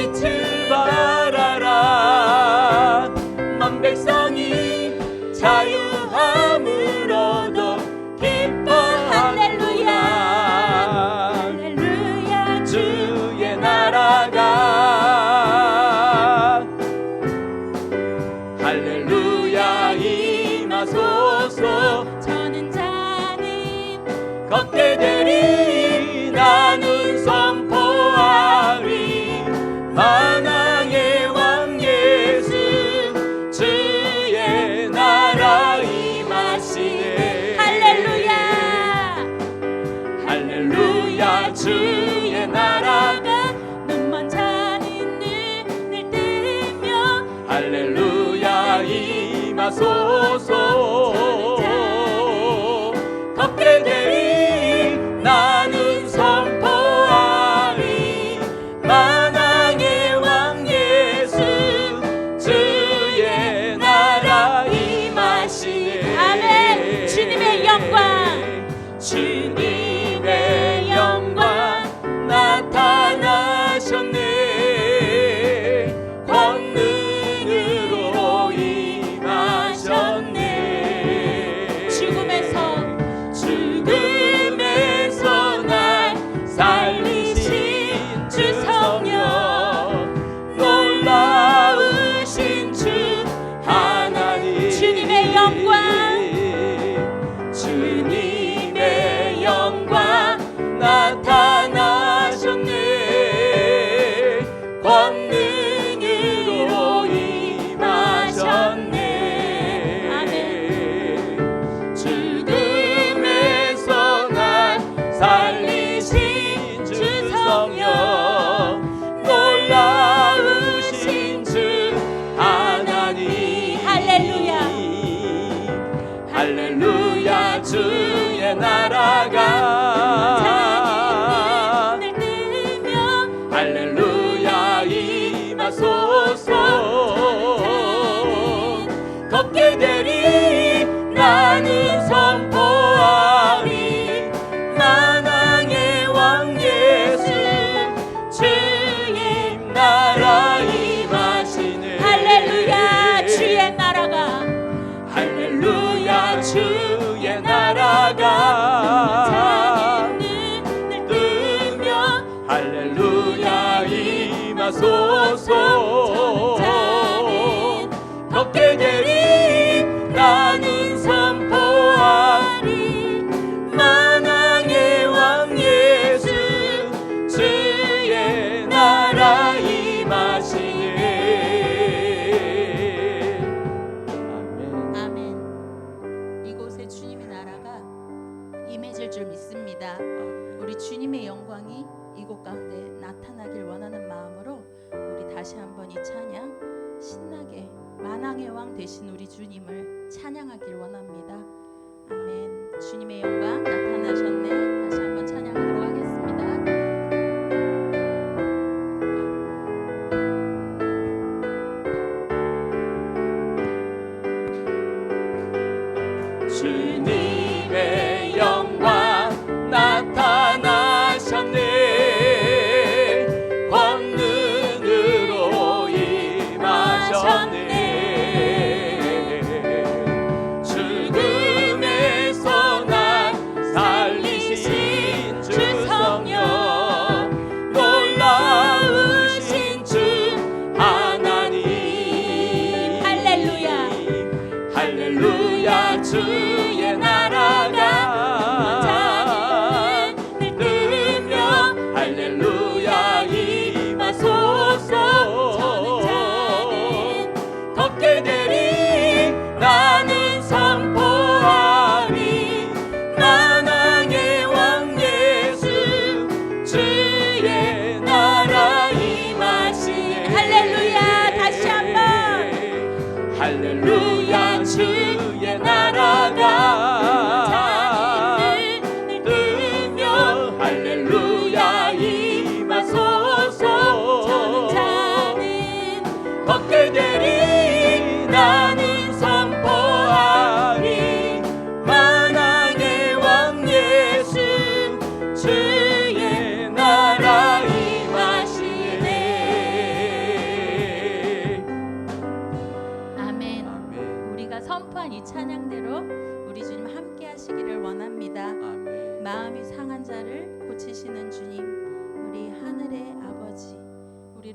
빛을 발하라. 만 백성이 자유함을 얻어 기뻐 할렐루야. 할렐루야. 주의 나라가 할렐루야 임하소서. 저는 자는 걷게 되리. 나는 선포하리. 만왕의 왕 예수 주의 나라 임하시네. 할렐루야. 할렐루야. 주의 나라가 눈먼 자는 눈을 뜨며 할렐루야 임하소서. 걷게 되리. 나는 선포하리. 만왕의 왕 예수 주의 나라 임하시네. 아멘. 주님의 영광, 주님의 영광 나타나셨네. 권능으로 임하셨네. 죽음에서 날 살리신 주 성령, 놀라우신 주 하나님. 주님의 영광, 주님의 영광 나타나셨네. 권능으로 임하셨네. 아멘. 죽음에서 날 살리신 주 성령, 놀라우신 주 하나님. 할렐루야. 할렐루야. 주의 나라가 눈을 뜨며 할렐루야 임하소서. 걷게 되리. 나는 선포하리. 만왕의 왕 예수 주의 나라 임하시네. 할렐루야. 주의 나라가 할렐루야. 주의 나라가 눈을 뜨며 할렐루야 임하소서. 걷게 되리. 나는 선포하리. 만왕의 왕 예수 주의 나라 임하시네. 아멘. 아멘. 이곳에 주님의 나라가 임해질 줄 믿습니다. 우리 주님의 영광이 이곳 가운데 나타나길 원하는 마음으로 우리 다시 한번 이 찬양 신나게 만왕의 왕 되신 우리 주님을 찬양하길 원합니다. 아멘. 주님의 영광 나타나셨네. 다시 한번 찬양하도록 하겠습니다. 주님의 영광 나타나셨네. 권능으로 임하셨네. 죽음에서 날 살리신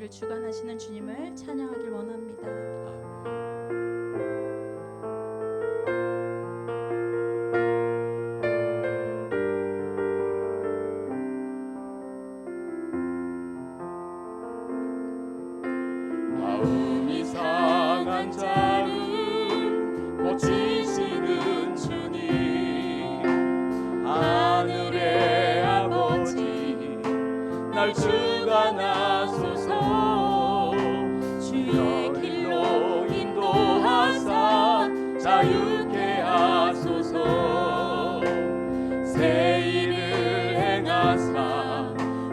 우리를 주관하시는 주님을 찬양하길 원합니다. 마음이 상한 자를 고치시는 주님, 하늘의 아버지 날 주관하소서. 주의 길로 인도하사 자유케 하소서. 새 일을 행하사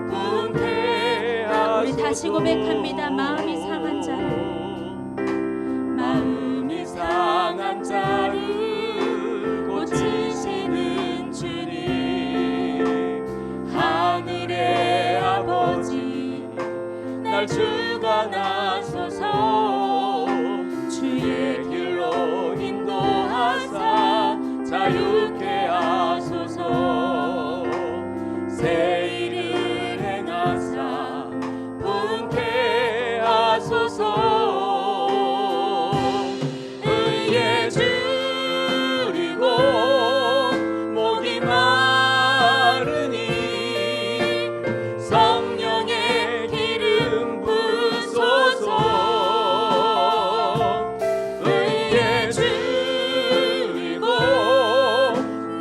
분케 하소서. 우리 다시 고백합니다. 마음이 상한 자를, 마음이 상한 자를 고치시는 주님, 하늘의 아버지 날 주관하소서. 주의 길로 인도하사 자유케 하소서. 새 일을 행하사 분케 하소서. 의에 줄이고 목이 마르니 성령의 기름 부소서. 의에 줄이고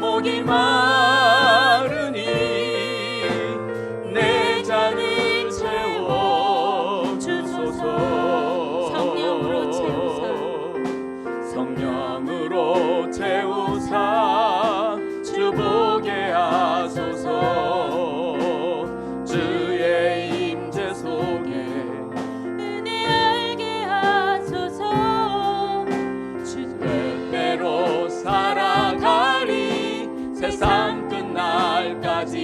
목이 마르니 내 잔을 채워 주소서. 성령으로 채우사, 성령으로 채우사 주보게 하소서. 주의 임재 속에 은혜 알게 하소서. 뜻대로 살아가리 세상 끝날까지.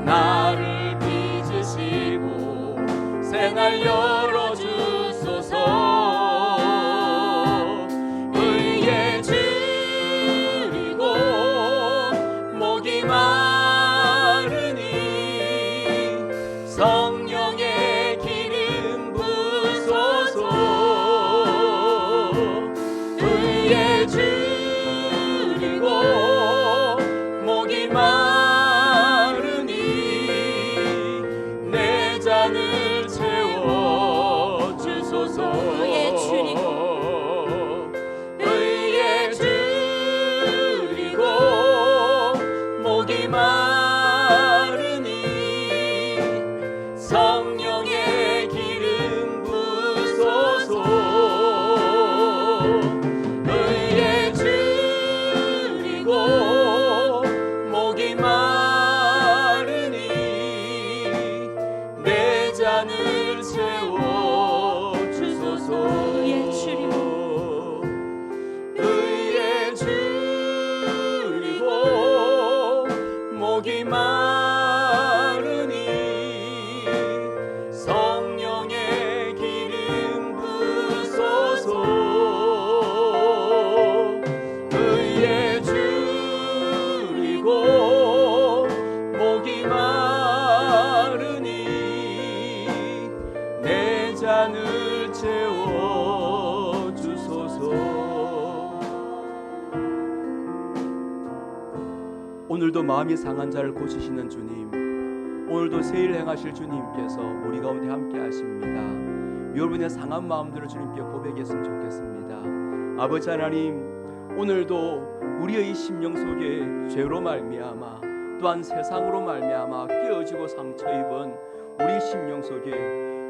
나를 빚으시고 새날 열어주소서. 의에 줄이고 목이 마르니 성령의 기름 부소서. 의에 줄이고 목이 마르니 내 잔을 채워 주소서. 의에 줄이고 의에 줄이고 목이 마르니 성령의 기름 부소서. 의에 줄이고 목이 마르니 내 잔을 채워 주소서. 의에 줄이고 의에 줄이고 목이 마르니 성령의 기름 부소서. 의에 줄이고 목이 마르니 내 잔을 채워 주소서. 오늘도 마음이 상한 자를 고치시는 주님, 오늘도 새 일 행하실 주님께서 우리 가운데 함께 하십니다. 여러분의 상한 마음들을 주님께 고백했으면 좋겠습니다. 아버지 하나님, 오늘도 우리의 심령 속에 죄로 말미암아 또한 세상으로 말미암아 깨어지고 상처 입은 우리 심령 속에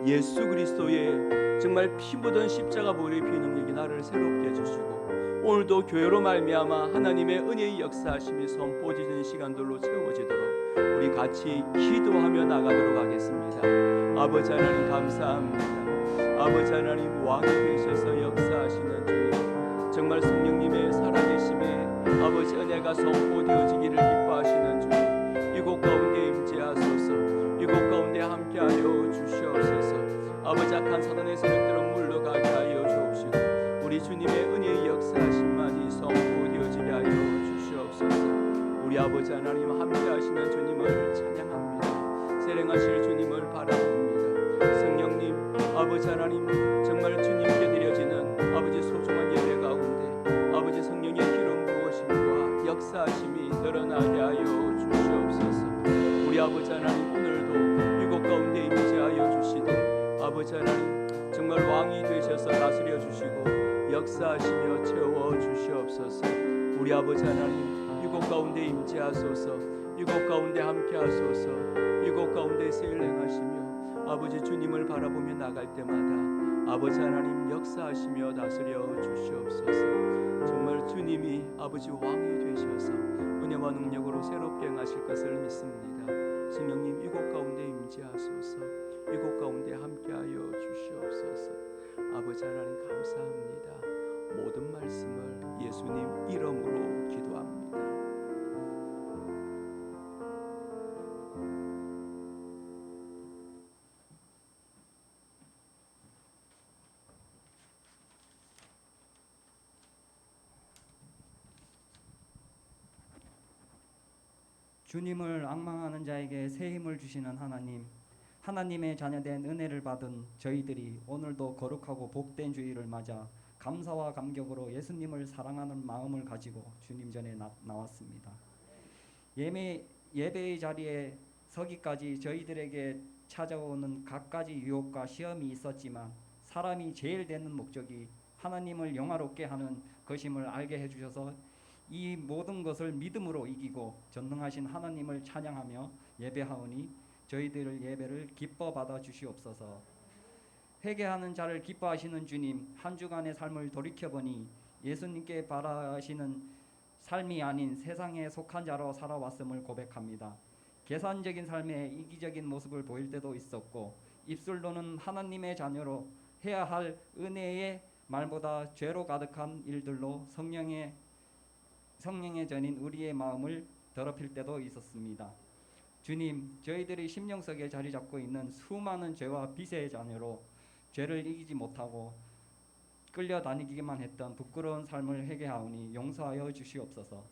예수 그리스도의 정말 피 묻은 십자가 보혈의 피 능력이 나를 새롭게 해주시고 오늘도 교회로 말미암아 하나님의 은혜의 역사하심이 선포지는 시간들로 채워지도록 우리 같이 기도하며 나가도록 하겠습니다. 아버지 하나님 감사합니다. 아버지 하나님 왕이 되셔서 역사하시는 주님, 정말 성령님의 살아계심에 아버지 은혜가 선포되어지기를 기뻐하시는 주님, 이곳 가운데 임재하소서. 이곳 가운데 함께하여 주시옵소서. 아버지 악한 사단의 세력들을 물러가게 하여 주옵시고 우리 주님의 은혜의 역사하심만이 선포되어지게 하여 주시옵소서. 우리 아버지 하나님 함께하시는 주님을 찬양합니다. 세령하실 주님을 바라봅니다. 아버지 하나님, 정말 주님께 드려지는 아버지 소중한 예배 가운데 아버지 성령의 기름 부으심과 역사하심이 드러나게 하여 주시옵소서. 우리 아버지 하나님, 오늘도 이곳 가운데 임재하여 주시는 아버지 하나님, 정말 왕이 되셔서 다스려 주시고 역사하시며 채워 주시옵소서. 우리 아버지 하나님, 이곳 가운데 임재하소서. 이곳 가운데 함께하소서. 이곳 가운데 세일 행하시며 아버지 주님을 바라보며 나갈 때마다 아버지 하나님 역사하시며 다스려 주시옵소서. 정말 주님이 아버지 왕이 되셔서 은혜와 능력으로 새롭게 행하실 것을 믿습니다. 성령님, 이곳 가운데 임재하소서. 이곳 가운데 함께하여 주시옵소서. 아버지 하나님 감사합니다. 모든 말씀을 예수님 이름으로 기도합니다. 주님을 앙망하는 자에게 새 힘을 주시는 하나님, 하나님의 자녀된 은혜를 받은 저희들이 오늘도 거룩하고 복된 주일을 맞아 감사와 감격으로 예수님을 사랑하는 마음을 가지고 주님 전에 나왔습니다. 예배의 자리에 서기까지 저희들에게 찾아오는 갖가지 유혹과 시험이 있었지만 사람이 제일 되는 목적이 하나님을 영화롭게 하는 것임을 알게 해주셔서 이 모든 것을 믿음으로 이기고 전능하신 하나님을 찬양하며 예배하오니 저희들 예배를 기뻐 받아 주시옵소서. 회개하는 자를 기뻐하시는 주님, 한 주간의 삶을 돌이켜보니 예수님께 바라시는 삶이 아닌 세상에 속한 자로 살아왔음을 고백합니다. 계산적인 삶에 이기적인 모습을 보일 때도 있었고 입술로는 하나님의 자녀로 해야 할 은혜의 말보다 죄로 가득한 일들로 성령의 전인 우리의 마음을 더럽힐 때도 있었습니다. 주님, 저희들이 심령 속에 자리 잡고 있는 수많은 죄와 빚의 자녀로 죄를 이기지 못하고 끌려다니기만 했던 부끄러운 삶을 회개하오니 용서하여 주시옵소서.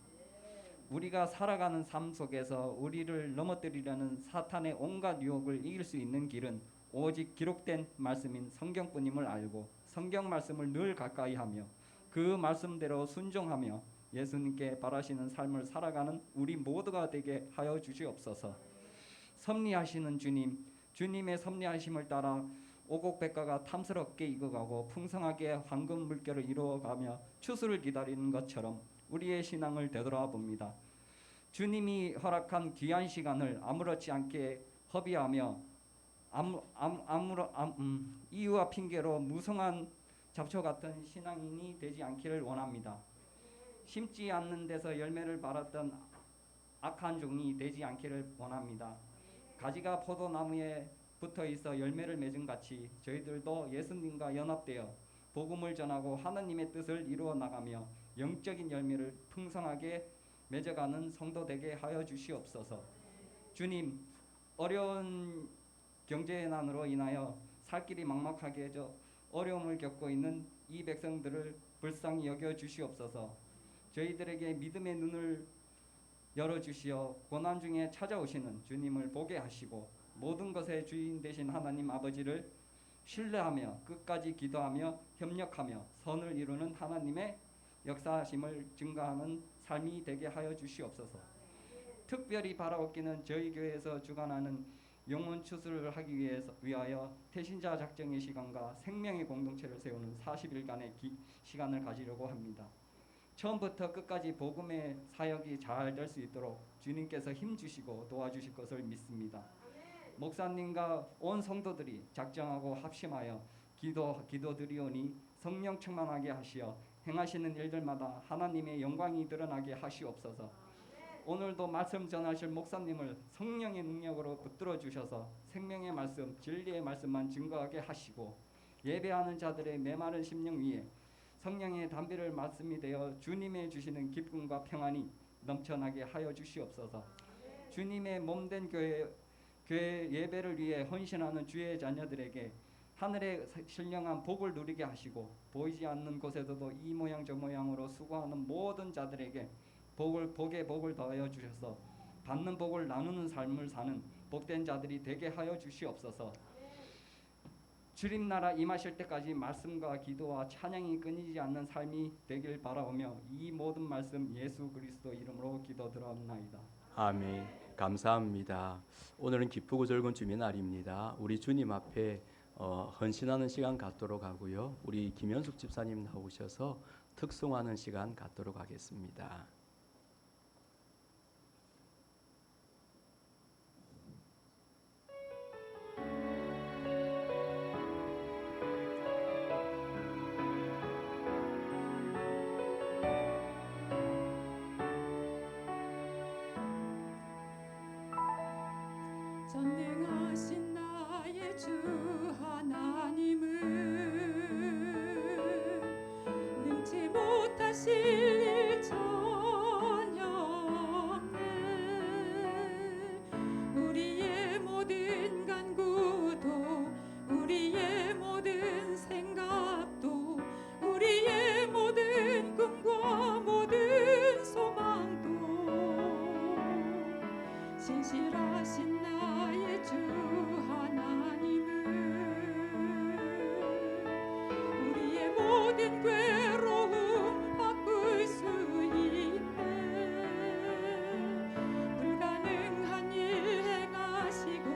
우리가 살아가는 삶 속에서 우리를 넘어뜨리려는 사탄의 온갖 유혹을 이길 수 있는 길은 오직 기록된 말씀인 성경뿐임을 알고 성경 말씀을 늘 가까이하며 그 말씀대로 순종하며 예수님께 바라시는 삶을 살아가는 우리 모두가 되게 하여 주시옵소서. 섭리하시는 주님, 주님의 섭리하심을 따라 오곡백과가 탐스럽게 익어가고 풍성하게 황금 물결을 이루어가며 추수를 기다리는 것처럼 우리의 신앙을 되돌아봅니다. 주님이 허락한 귀한 시간을 아무렇지 않게 허비하며 이유와 핑계로 무성한 잡초 같은 신앙인이 되지 않기를 원합니다. 심지 않는 데서 열매를 발았던 악한 종이 되지 않기를 원합니다. 가지가 포도나무에 붙어 있어 열매를 맺은 같이 저희들도 예수님과 연합되어 복음을 전하고 하나님의 뜻을 이루어 나가며 영적인 열매를 풍성하게 맺어가는 성도 되게 하여 주시옵소서. 주님, 어려운 경제난으로 인하여 살 길이 막막하게 어려움을 겪고 있는 이 백성들을 불쌍히 여겨 주시옵소서. 저희들에게 믿음의 눈을 열어주시어 고난 중에 찾아오시는 주님을 보게 하시고 모든 것의 주인 되신 하나님 아버지를 신뢰하며 끝까지 기도하며 협력하며 선을 이루는 하나님의 역사하심을 증거하는 삶이 되게 하여 주시옵소서. 특별히 바라옵기는 저희 교회에서 주관하는 영혼 추수를 하기 위하여 태신자 작정의 시간과 생명의 공동체를 세우는 40일간의 시간을 가지려고 합니다. 처음부터 끝까지 복음의 사역이 잘 될 수 있도록 주님께서 힘주시고 도와주실 것을 믿습니다. 목사님과 온 성도들이 작정하고 합심하여 기도드리오니 성령 충만하게 하시어 행하시는 일들마다 하나님의 영광이 드러나게 하시옵소서. 오늘도 말씀 전하실 목사님을 성령의 능력으로 붙들어 주셔서 생명의 말씀, 진리의 말씀만 증거하게 하시고 예배하는 자들의 메마른 심령 위에 성령의 담비를 말씀이 되어 주님의 주시는 기쁨과 평안이 넘쳐나게 하여 주시옵소서. 주님의 몸된 교회 예배를 위해 헌신하는 주의 자녀들에게 하늘의 신령한 복을 누리게 하시고 보이지 않는 곳에서도 이 모양 저 모양으로 수고하는 모든 자들에게 복에 복을 더하여 주셔서 받는 복을 나누는 삶을 사는 복된 자들이 되게 하여 주시옵소서. 주님 나라 임하실 때까지 말씀과 기도와 찬양이 끊이지 않는 삶이 되길 바라오며 이 모든 말씀 예수 그리스도 이름으로 기도드렸나이다. 아멘. 감사합니다. 오늘은 기쁘고 즐거운 주님의 날입니다. 우리 주님 앞에 헌신하는 시간 갖도록 하고요. 우리 김현숙 집사님 나오셔서 특송하는 시간 갖도록 하겠습니다. 전능하신 나의 주 하나님은 능치 못하실 일 전혀 없네. 우리의 모든 간구도 우리의 모든 생각도 우리의 모든 꿈과 모든 소망도 신실하신 나의 주 하나님은 우리의 모든 괴로움 바꿀 수 있네. 불가능한 일 행하시고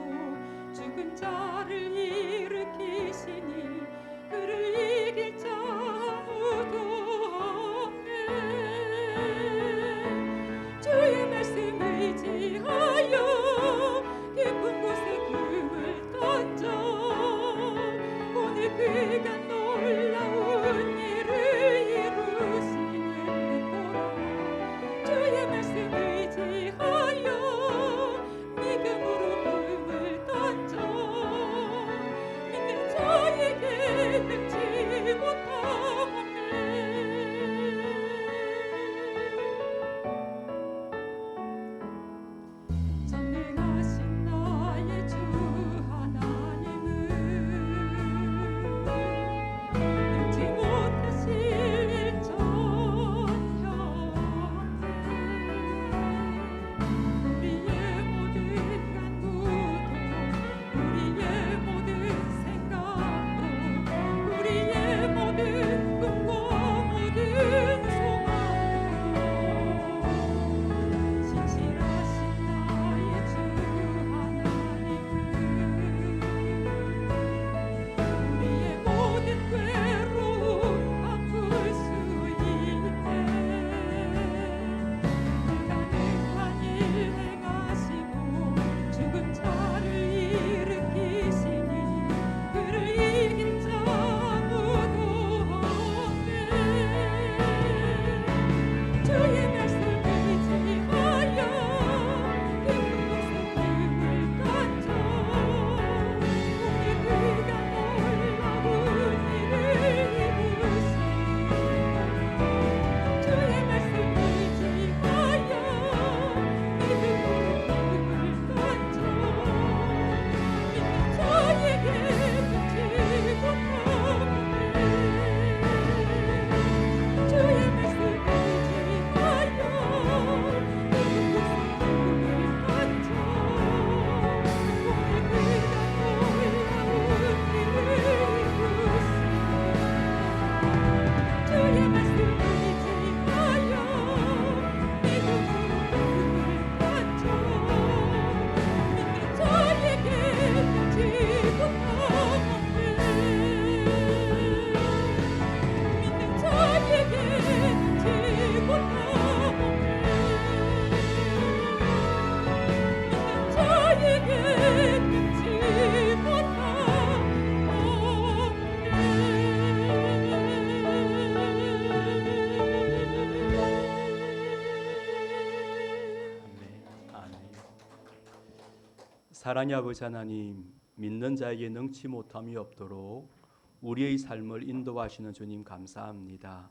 죽은 자를 일으키시니 그를 이길 자 아무도 없네. 주의 말씀 의지하여 깊은 곳에 금을 던져 오늘 그가 놀라운 일을 이루시는 것보라. 주의 말씀 의지하여 믿음으로 금을 던져 믿는 자에게 능치 못하네. 전능하신 나의 주 하나님은 능치 못하실 일 전혀 없네. 우리의 모든 간구도 우리의 모든 생각도 우리의 모든 꿈과 모든 소망도 신실하신 나의 주 하나님은 우리의 모든 괴로움 바꿀 수 있네. 불가능한 일 행하시고 죽은 자를 일으키시니 그를 이길 자 아무도 없네. 주의 말씀 의지하여 깊은 곳에 금을 던져 오늘 그가 놀라운 일을 이루시니 주의 말씀 의지하여 믿음으로 금을 던져 믿는 자에게 능치 못하네. 주의 말씀 의지하여 깊은 곳에 금을 던져 오늘 그가 놀라운 일을 이루시니 주의 말씀 의지하여 믿음으로 금을 던져 믿는 자에게 능치 못하네. 믿는 자에게 능치 못하네. 믿는 자에게 능치 못하네. 아멘. 사랑의 아버지 하나님, 믿는 자에게 능치 못함이 없도록 우리의 삶을 인도하시는 주님 감사합니다.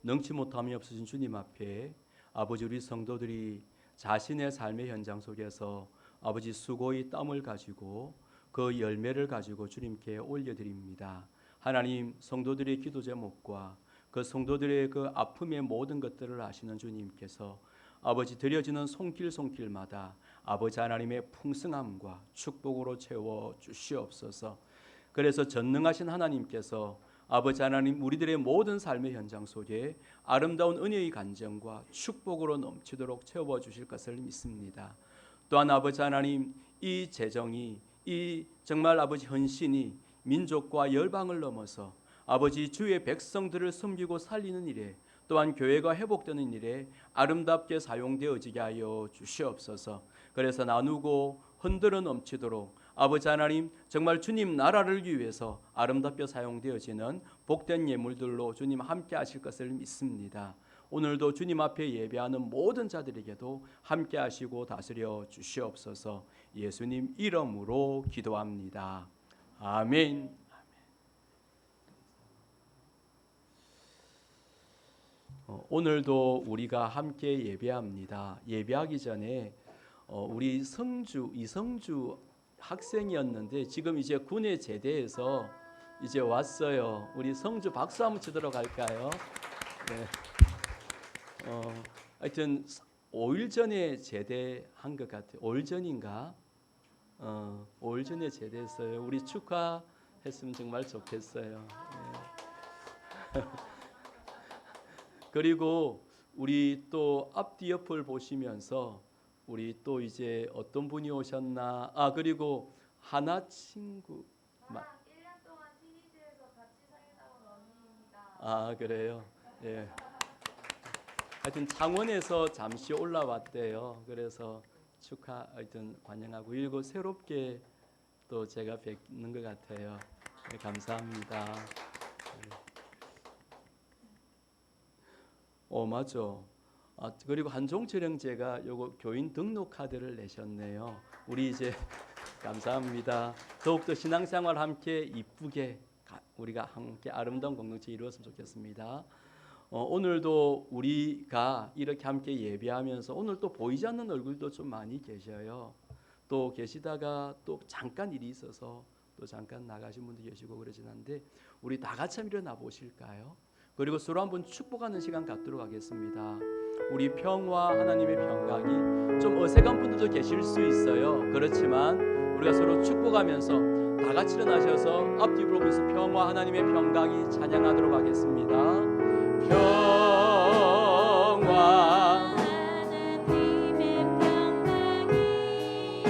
능치 못함이 없으신 주님 앞에 아버지 우리 성도들이 자신의 삶의 현장 속에서 아버지 수고의 땀을 가지고 그 열매를 가지고 주님께 올려드립니다. 하나님, 성도들의 기도 제목과 그 성도들의 그 아픔의 모든 것들을 아시는 주님께서 아버지 드려지는 손길마다 아버지 하나님의 풍성함과 축복으로 채워 주시옵소서. 그래서 전능하신 하나님께서 아버지 하나님 우리들의 모든 삶의 현장 속에 아름다운 은혜의 간정과 축복으로 넘치도록 채워 주실 것을 믿습니다. 또한 아버지 하나님 이 재정이 이 정말 아버지 헌신이 민족과 열방을 넘어서 아버지 주의 백성들을 섬기고 살리는 일에 또한 교회가 회복되는 일에 아름답게 사용되어지게 하여 주시옵소서. 그래서 나누고 흔들어 넘치도록 아버지 하나님 정말 주님 나라를 위해서 아름답게 사용되어지는 복된 예물들로 주님 함께 하실 것을 믿습니다. 오늘도 주님 앞에 예배하는 모든 자들에게도 함께 하시고 다스려 주시옵소서. 예수님 이름으로 기도합니다. 아멘. 오늘도 우리가 함께 예배합니다. 예배하기 전에 우리 이성주 학생이었는데 지금 이제 군에 제대해서 이제 왔어요. 우리 성주 박수 한번 치도록 할까요? 네. 하여튼 5일 전에 제대한 것 같아요. 5일 전인가? 5일 전에 제대했어요. 우리 축하했으면 정말 좋겠어요. 네. 그리고 우리 또 앞뒤 옆을 보시면서 우리 또 이제 어떤 분이 오셨나? 그리고 하나 친구. 1년 동안 TV즈에서 같이 살다 온 언니입니다. 그래요. 예. 하여튼 창원에서 잠시 올라왔대요. 그래서 하여튼 환영하고 그리고 새롭게 또 제가 뵙는 것 같아요. 네, 감사합니다. 맞아. 그리고 한종철 형제가 요거 교인 등록 카드를 내셨네요. 우리 이제 감사합니다. 더욱더 신앙생활 함께 이쁘게 우리가 함께 아름다운 공동체 이루었으면 좋겠습니다. 오늘도 우리가 이렇게 함께 예배하면서 오늘 또 보이지 않는 얼굴도 좀 많이 계셔요. 또 계시다가 또 잠깐 일이 있어서 또 잠깐 나가신 분도 계시고 그러진 않는데 우리 다 같이 한번 일어나 보실까요? 그리고 서로 한번 축복하는 시간 갖도록 하겠습니다. 우리 평화 하나님의 평강이 좀 어색한 분들도 계실 수 있어요. 그렇지만 우리가 서로 축복하면서 다 같이 일어나셔서 앞뒤 부르면서 평화 하나님의 평강이 찬양하도록 하겠습니다. 평화 하나님의 평강이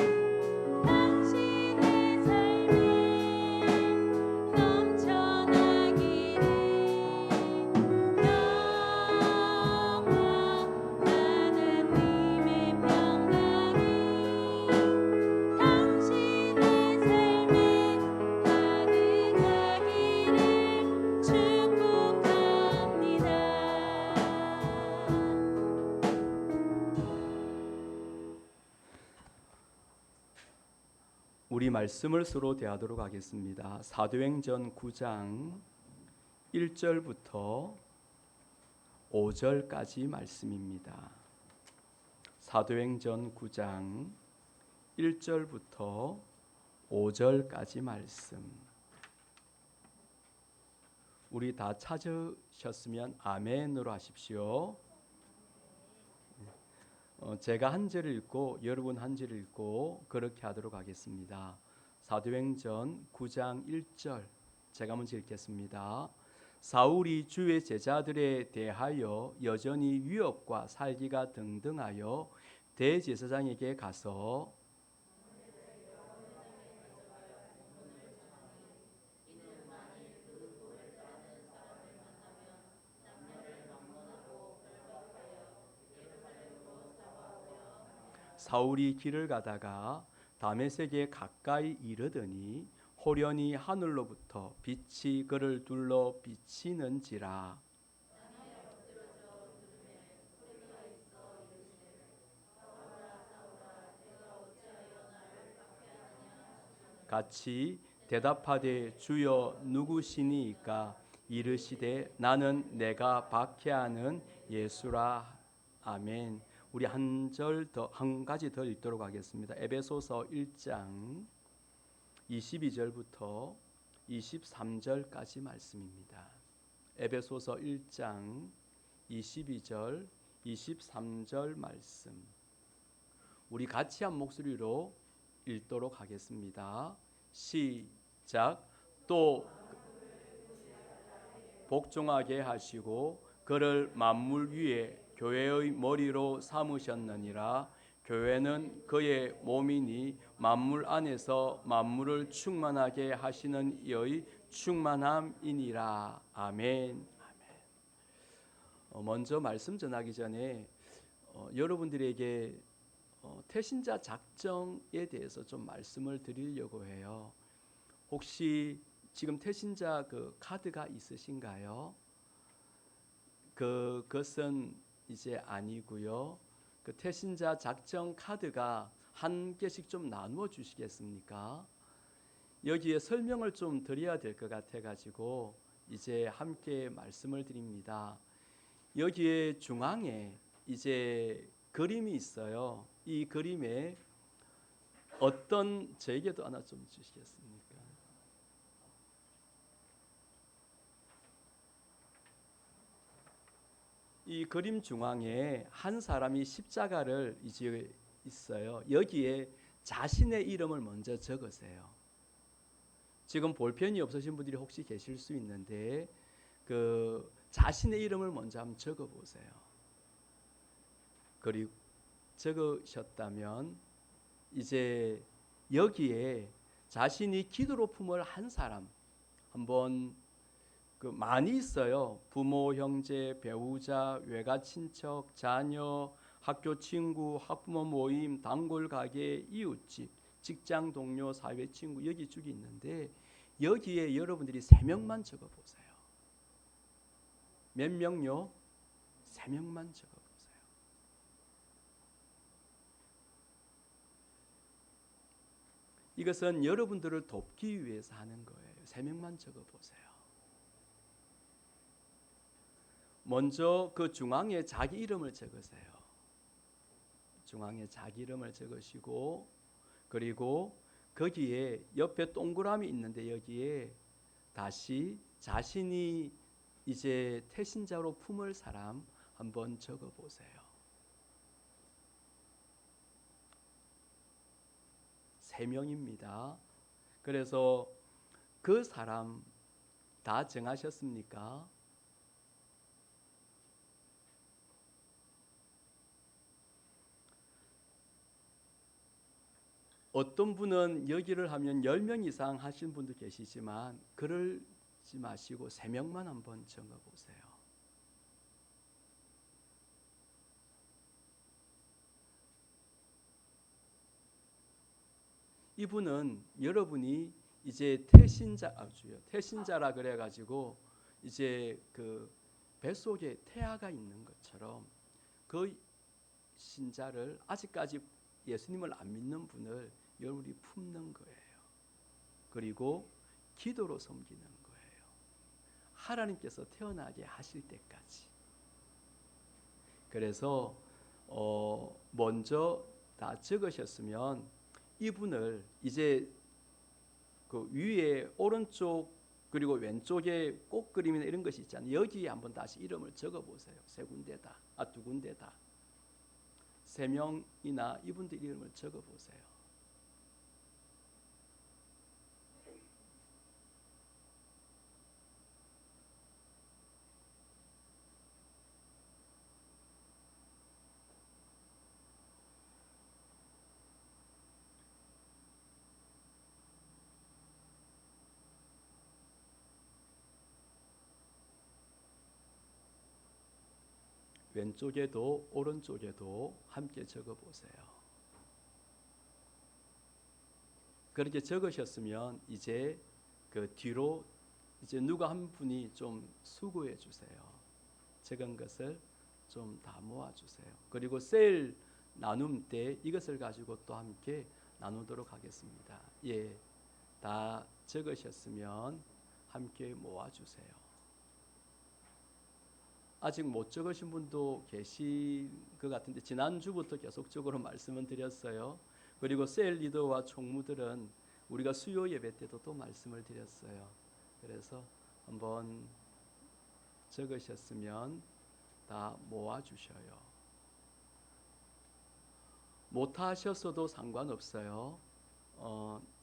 당신의 삶에 넘쳐나기를 평화 하나님의 평강이 당신의 삶에 가득하기를 축복합니다. 우리 말씀을 서로 대하도록 하겠습니다. 사도행전 9장 1절부터 5절까지 말씀입니다. 사도행전 9장 1절부터 5절까지 말씀. 우리 다 찾으셨으면 아멘으로 하십시오. 제가 한 절을 읽고 여러분 한 절을 읽고 그렇게 하도록 하겠습니다. 사도행전 9장 1절 제가 먼저 읽겠습니다. 사울이 주의 제자들에 대하여 여전히 위협과 살기가 등등하여 대제사장에게 가서 사울이 길을 가다가 다메섹에 가까이 이르더니 호련히 하늘로부터 빛이 그를 둘러 비치는지라. 같이 대답하되 주여 누구시니이까? 이르시되 나는 내가 박해하는 예수라. 아멘. 우리 한 가지 더 읽도록 하겠습니다. 에베소서 1장 22절부터 23절까지 말씀입니다. 에베소서 1장 22절 23절 말씀. 우리 같이 한 목소리로 읽도록 하겠습니다. 시작. 또 복종하게 하시고 그를 만물 위에 교회의 머리로 삼으셨느니라. 교회는 그의 몸이니 만물 안에서 만물을 충만하게 하시는 이의 충만함이니라. 아멘. 먼저 말씀 전하기 전에 여러분들에게 태신자 작정에 대해서 좀 말씀을 드리려고 해요. 혹시 지금 태신자 그 카드가 있으신가요? 그것은 이제 아니고요. 그 태신자 작정 카드가 한 개씩 좀 나누어 주시겠습니까? 여기에 설명을 좀 드려야 될 것 같아 가지고 이제 함께 말씀을 드립니다. 여기에 중앙에 이제 그림이 있어요. 이 그림에 어떤 저에게도 하나 좀 주시겠습니까? 이 그림 중앙에 한 사람이 십자가를 이제 있어요. 여기에 자신의 이름을 먼저 적으세요. 지금 볼펜이 없으신 분들이 혹시 계실 수 있는데 그 자신의 이름을 먼저 한번 적어 보세요. 그리고 적으셨다면 이제 여기에 자신이 기도로 품을 한 사람 한번 그 많이 있어요. 부모, 형제, 배우자, 외가 친척, 자녀, 학교 친구, 학부모 모임, 단골 가게, 이웃집, 직장 동료, 사회 친구 여기 쭉 있는데 여기에 여러분들이 3명만 적어 보세요. 몇 명요? 3명만 적어 보세요. 이것은 여러분들을 돕기 위해서 하는 거예요. 3명만 적어 보세요. 먼저 그 중앙에 자기 이름을 적으세요. 중앙에 자기 이름을 적으시고 그리고 거기에 옆에 동그라미 있는데 여기에 다시 자신이 이제 태신자로 품을 사람 한번 적어 보세요. 3명입니다. 그래서 그 사람 다 정하셨습니까? 어떤 분은 여기를 하면 10명 이상 하신 분도 계시지만 그러지 마시고 3명만 한번 적어 보세요. 이분은 여러분이 이제 태신자라 그래 가지고 이제 그 뱃속에 태아가 있는 것처럼 그 신자를 아직까지 예수님을 안 믿는 분을 여러분이 품는 거예요. 그리고 기도로 섬기는 거예요. 하나님께서 태어나게 하실 때까지. 그래서 먼저 다 적으셨으면 이분을 이제 그 위에 오른쪽 그리고 왼쪽에 꽃그림이나 이런 것이 있잖아요. 여기에 한번 다시 이름을 적어보세요. 3군데다, 2군데다. 3명이나 이분들 이름을 적어보세요. 왼쪽에도 오른쪽에도 함께 적어보세요. 그렇게 적으셨으면 이제 그 뒤로 이제 누가 한 분이 좀 수고해 주세요. 적은 것을 좀 다 모아 주세요. 그리고 셀 나눔 때 이것을 가지고 또 함께 나누도록 하겠습니다. 예, 다 적으셨으면 함께 모아 주세요. 아직 못 적으신 분도 계신 것 같은데 지난주부터 계속적으로 말씀을 드렸어요. 그리고 셀 리더와 총무들은 우리가 수요 예배 때도 또 말씀을 드렸어요. 그래서 한번 적으셨으면 다 모아주셔요. 못하셨어도 상관없어요.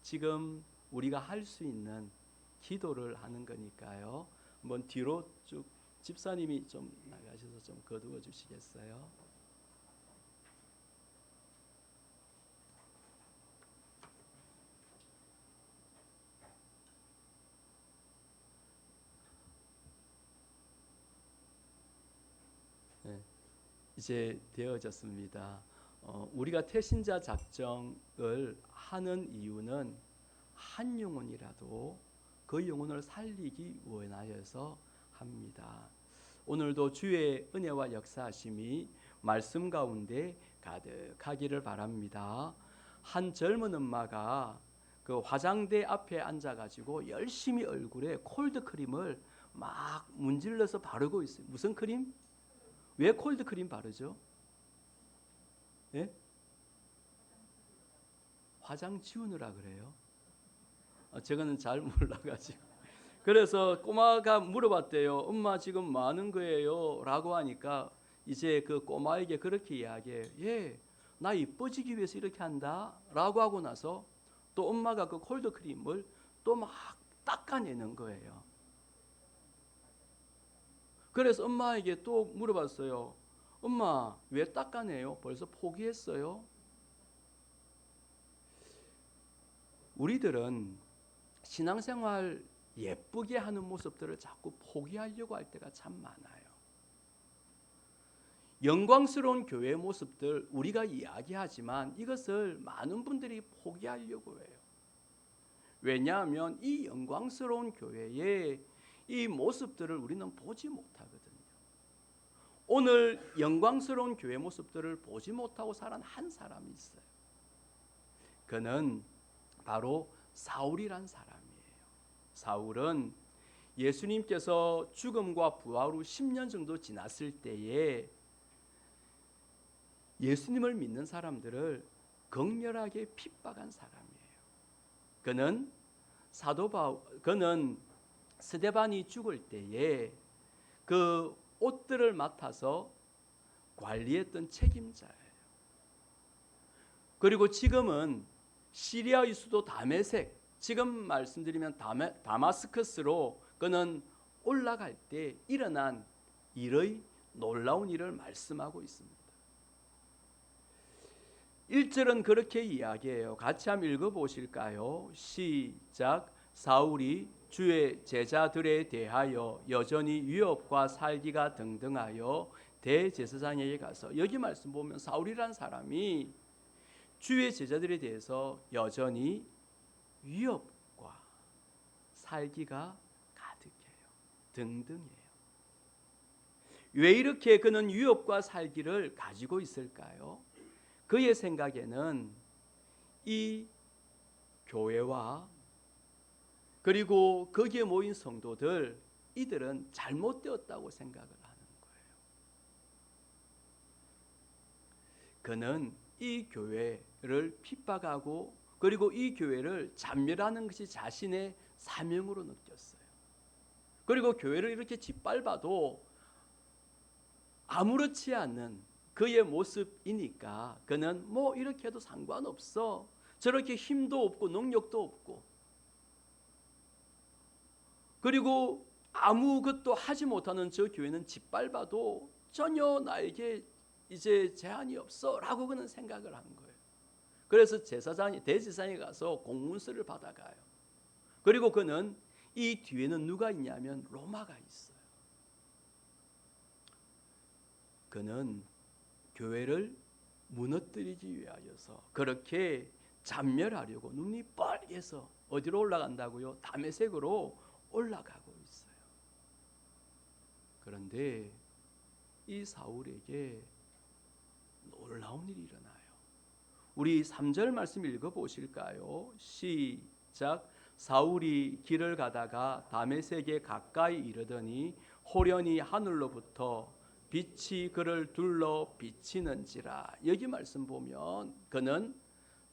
지금 우리가 할 수 있는 기도를 하는 거니까요. 한번 뒤로 쭉 집사님이 좀 나가셔서 좀 거두어 주시겠어요? 네, 이제 되어졌습니다. 우리가 태신자 작정을 하는 이유는 한 영혼이라도 그 영혼을 살리기 원하여서 합니다. 오늘도 주의 은혜와 역사하심이 말씀 가운데 가득하기를 바랍니다. 한 젊은 엄마가 그 화장대 앞에 앉아가지고 열심히 얼굴에 콜드 크림을 막 문질러서 바르고 있어요. 무슨 크림? 왜 콜드 크림 바르죠? 예? 화장 지우느라 그래요. 저거는 잘 몰라가지고. 그래서 꼬마가 물어봤대요. 엄마 지금 뭐 하는 거예요? 라고 하니까 이제 그 꼬마에게 그렇게 이야기해요. 예, 나 이뻐지기 위해서 이렇게 한다 라고 하고 나서 또 엄마가 그 콜드 크림을 또 막 닦아내는 거예요. 그래서 엄마에게 또 물어봤어요. 엄마 왜 닦아내요? 벌써 포기했어요? 우리들은 신앙생활 예쁘게 하는 모습들을 자꾸 포기하려고 할 때가 참 많아요. 영광스러운 교회의 모습들 우리가 이야기하지만 이것을 많은 분들이 포기하려고 해요. 왜냐하면 이 영광스러운 교회의 이 모습들을 우리는 보지 못하거든요. 오늘 영광스러운 교회 모습들을 보지 못하고 살아난 한 사람이 있어요. 그는 바로 사울이란 사람이에요. 사울은 예수님께서 죽음과 부활 후 10년 정도 지났을 때에 예수님을 믿는 사람들을 극렬하게 핍박한 사람이에요. 그는 스데반이 죽을 때에 그 옷들을 맡아서 관리했던 책임자예요. 그리고 지금은 시리아의 수도 다메섹, 지금 말씀드리면 다마스커스로 그는 올라갈 때 일어난 일의 놀라운 일을 말씀하고 있습니다. 1절은 그렇게 이야기해요. 같이 한번 읽어보실까요? 시작. 사울이 주의 제자들에 대하여 여전히 위협과 살기가 등등하여 대제사장에게 가서, 여기 말씀 보면 사울이란 사람이 주의 제자들에 대해서 여전히 위협과 살기가 가득해요. 등등해요. 왜 이렇게 그는 위협과 살기를 가지고 있을까요? 그의 생각에는 이 교회와 그리고 거기에 모인 성도들, 이들은 잘못되었다고 생각을 하는 거예요. 그는 이 교회를 핍박하고 그리고 이 교회를 잔멸하는 것이 자신의 사명으로 느꼈어요. 그리고 교회를 이렇게 짓밟아도 아무렇지 않는 그의 모습이니까 그는 뭐 이렇게 해도 상관없어. 저렇게 힘도 없고 능력도 없고 그리고 아무것도 하지 못하는 저 교회는 짓밟아도 전혀 나에게 이제 제한이 없어 라고 그는 생각을 한 거예요. 그래서 대제사장에 가서 공문서를 받아가요. 그리고 그는 이 뒤에는 누가 있냐면 로마가 있어요. 그는 교회를 무너뜨리기 위하여서 그렇게 잔멸하려고 눈이 빨개서 어디로 올라간다고요? 다메섹으로 올라가고 있어요. 그런데 이 사울에게 놀라운 일이 일어나요. 우리 3절 말씀 읽어보실까요? 시작. 사울이 길을 가다가 다메섹에 가까이 이르더니 호련히 하늘로부터 빛이 그를 둘러 비치는지라. 여기 말씀 보면 그는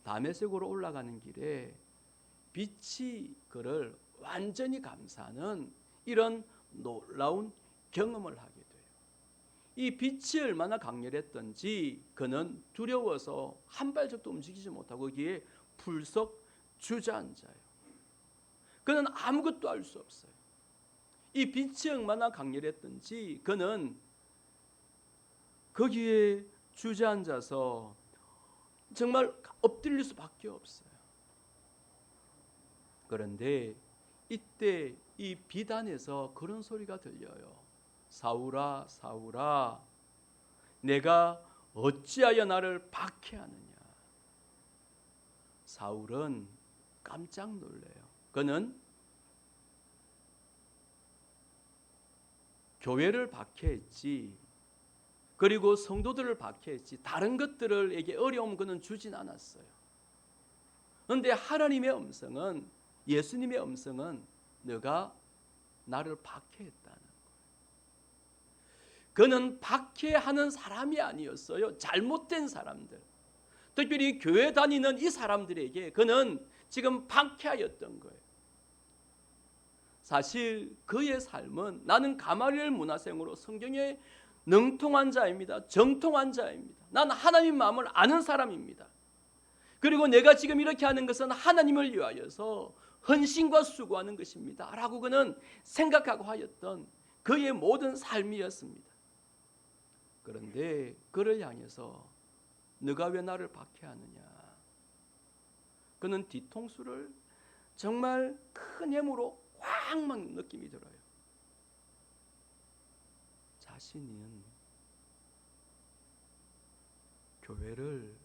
다메섹으로 올라가는 길에 빛이 그를 완전히 감싸는 이런 놀라운 경험을 하게 돼요. 이 빛이 얼마나 강렬했던지 그는 두려워서 한 발짝도 움직이지 못하고 거기에 풀썩 주저앉아요. 그는 아무것도 알 수 없어요. 이 빛이 얼마나 강렬했던지 그는 거기에 주저앉아서 정말 엎드릴 수밖에 없어요. 그런데 이때 이 빛 안에서 그런 소리가 들려요. 사울아, 사울아, 내가 어찌하여 나를 박해하느냐. 사울은 깜짝 놀래요. 그는 교회를 박해했지, 그리고 성도들을 박해했지, 다른 것들에게 어려움 그는 주진 않았어요. 그런데 하나님의 음성은, 예수님의 음성은 너가 나를 박해했다는 거예요. 그는 박해하는 사람이 아니었어요. 잘못된 사람들, 특별히 교회 다니는 이 사람들에게 그는 지금 박해하였던 거예요. 사실 그의 삶은 나는 가말리엘 문화생으로 성경에 능통한 자입니다. 정통한 자입니다. 난 하나님 마음을 아는 사람입니다. 그리고 내가 지금 이렇게 하는 것은 하나님을 위하여서 헌신과 수고하는 것입니다 라고 그는 생각하고 하였던 그의 모든 삶이었습니다. 그런데 그를 향해서 너가 왜 나를 박해하느냐. 그는 뒤통수를 정말 큰 힘으로 꽉 막 느낌이 들어요. 자신은 교회를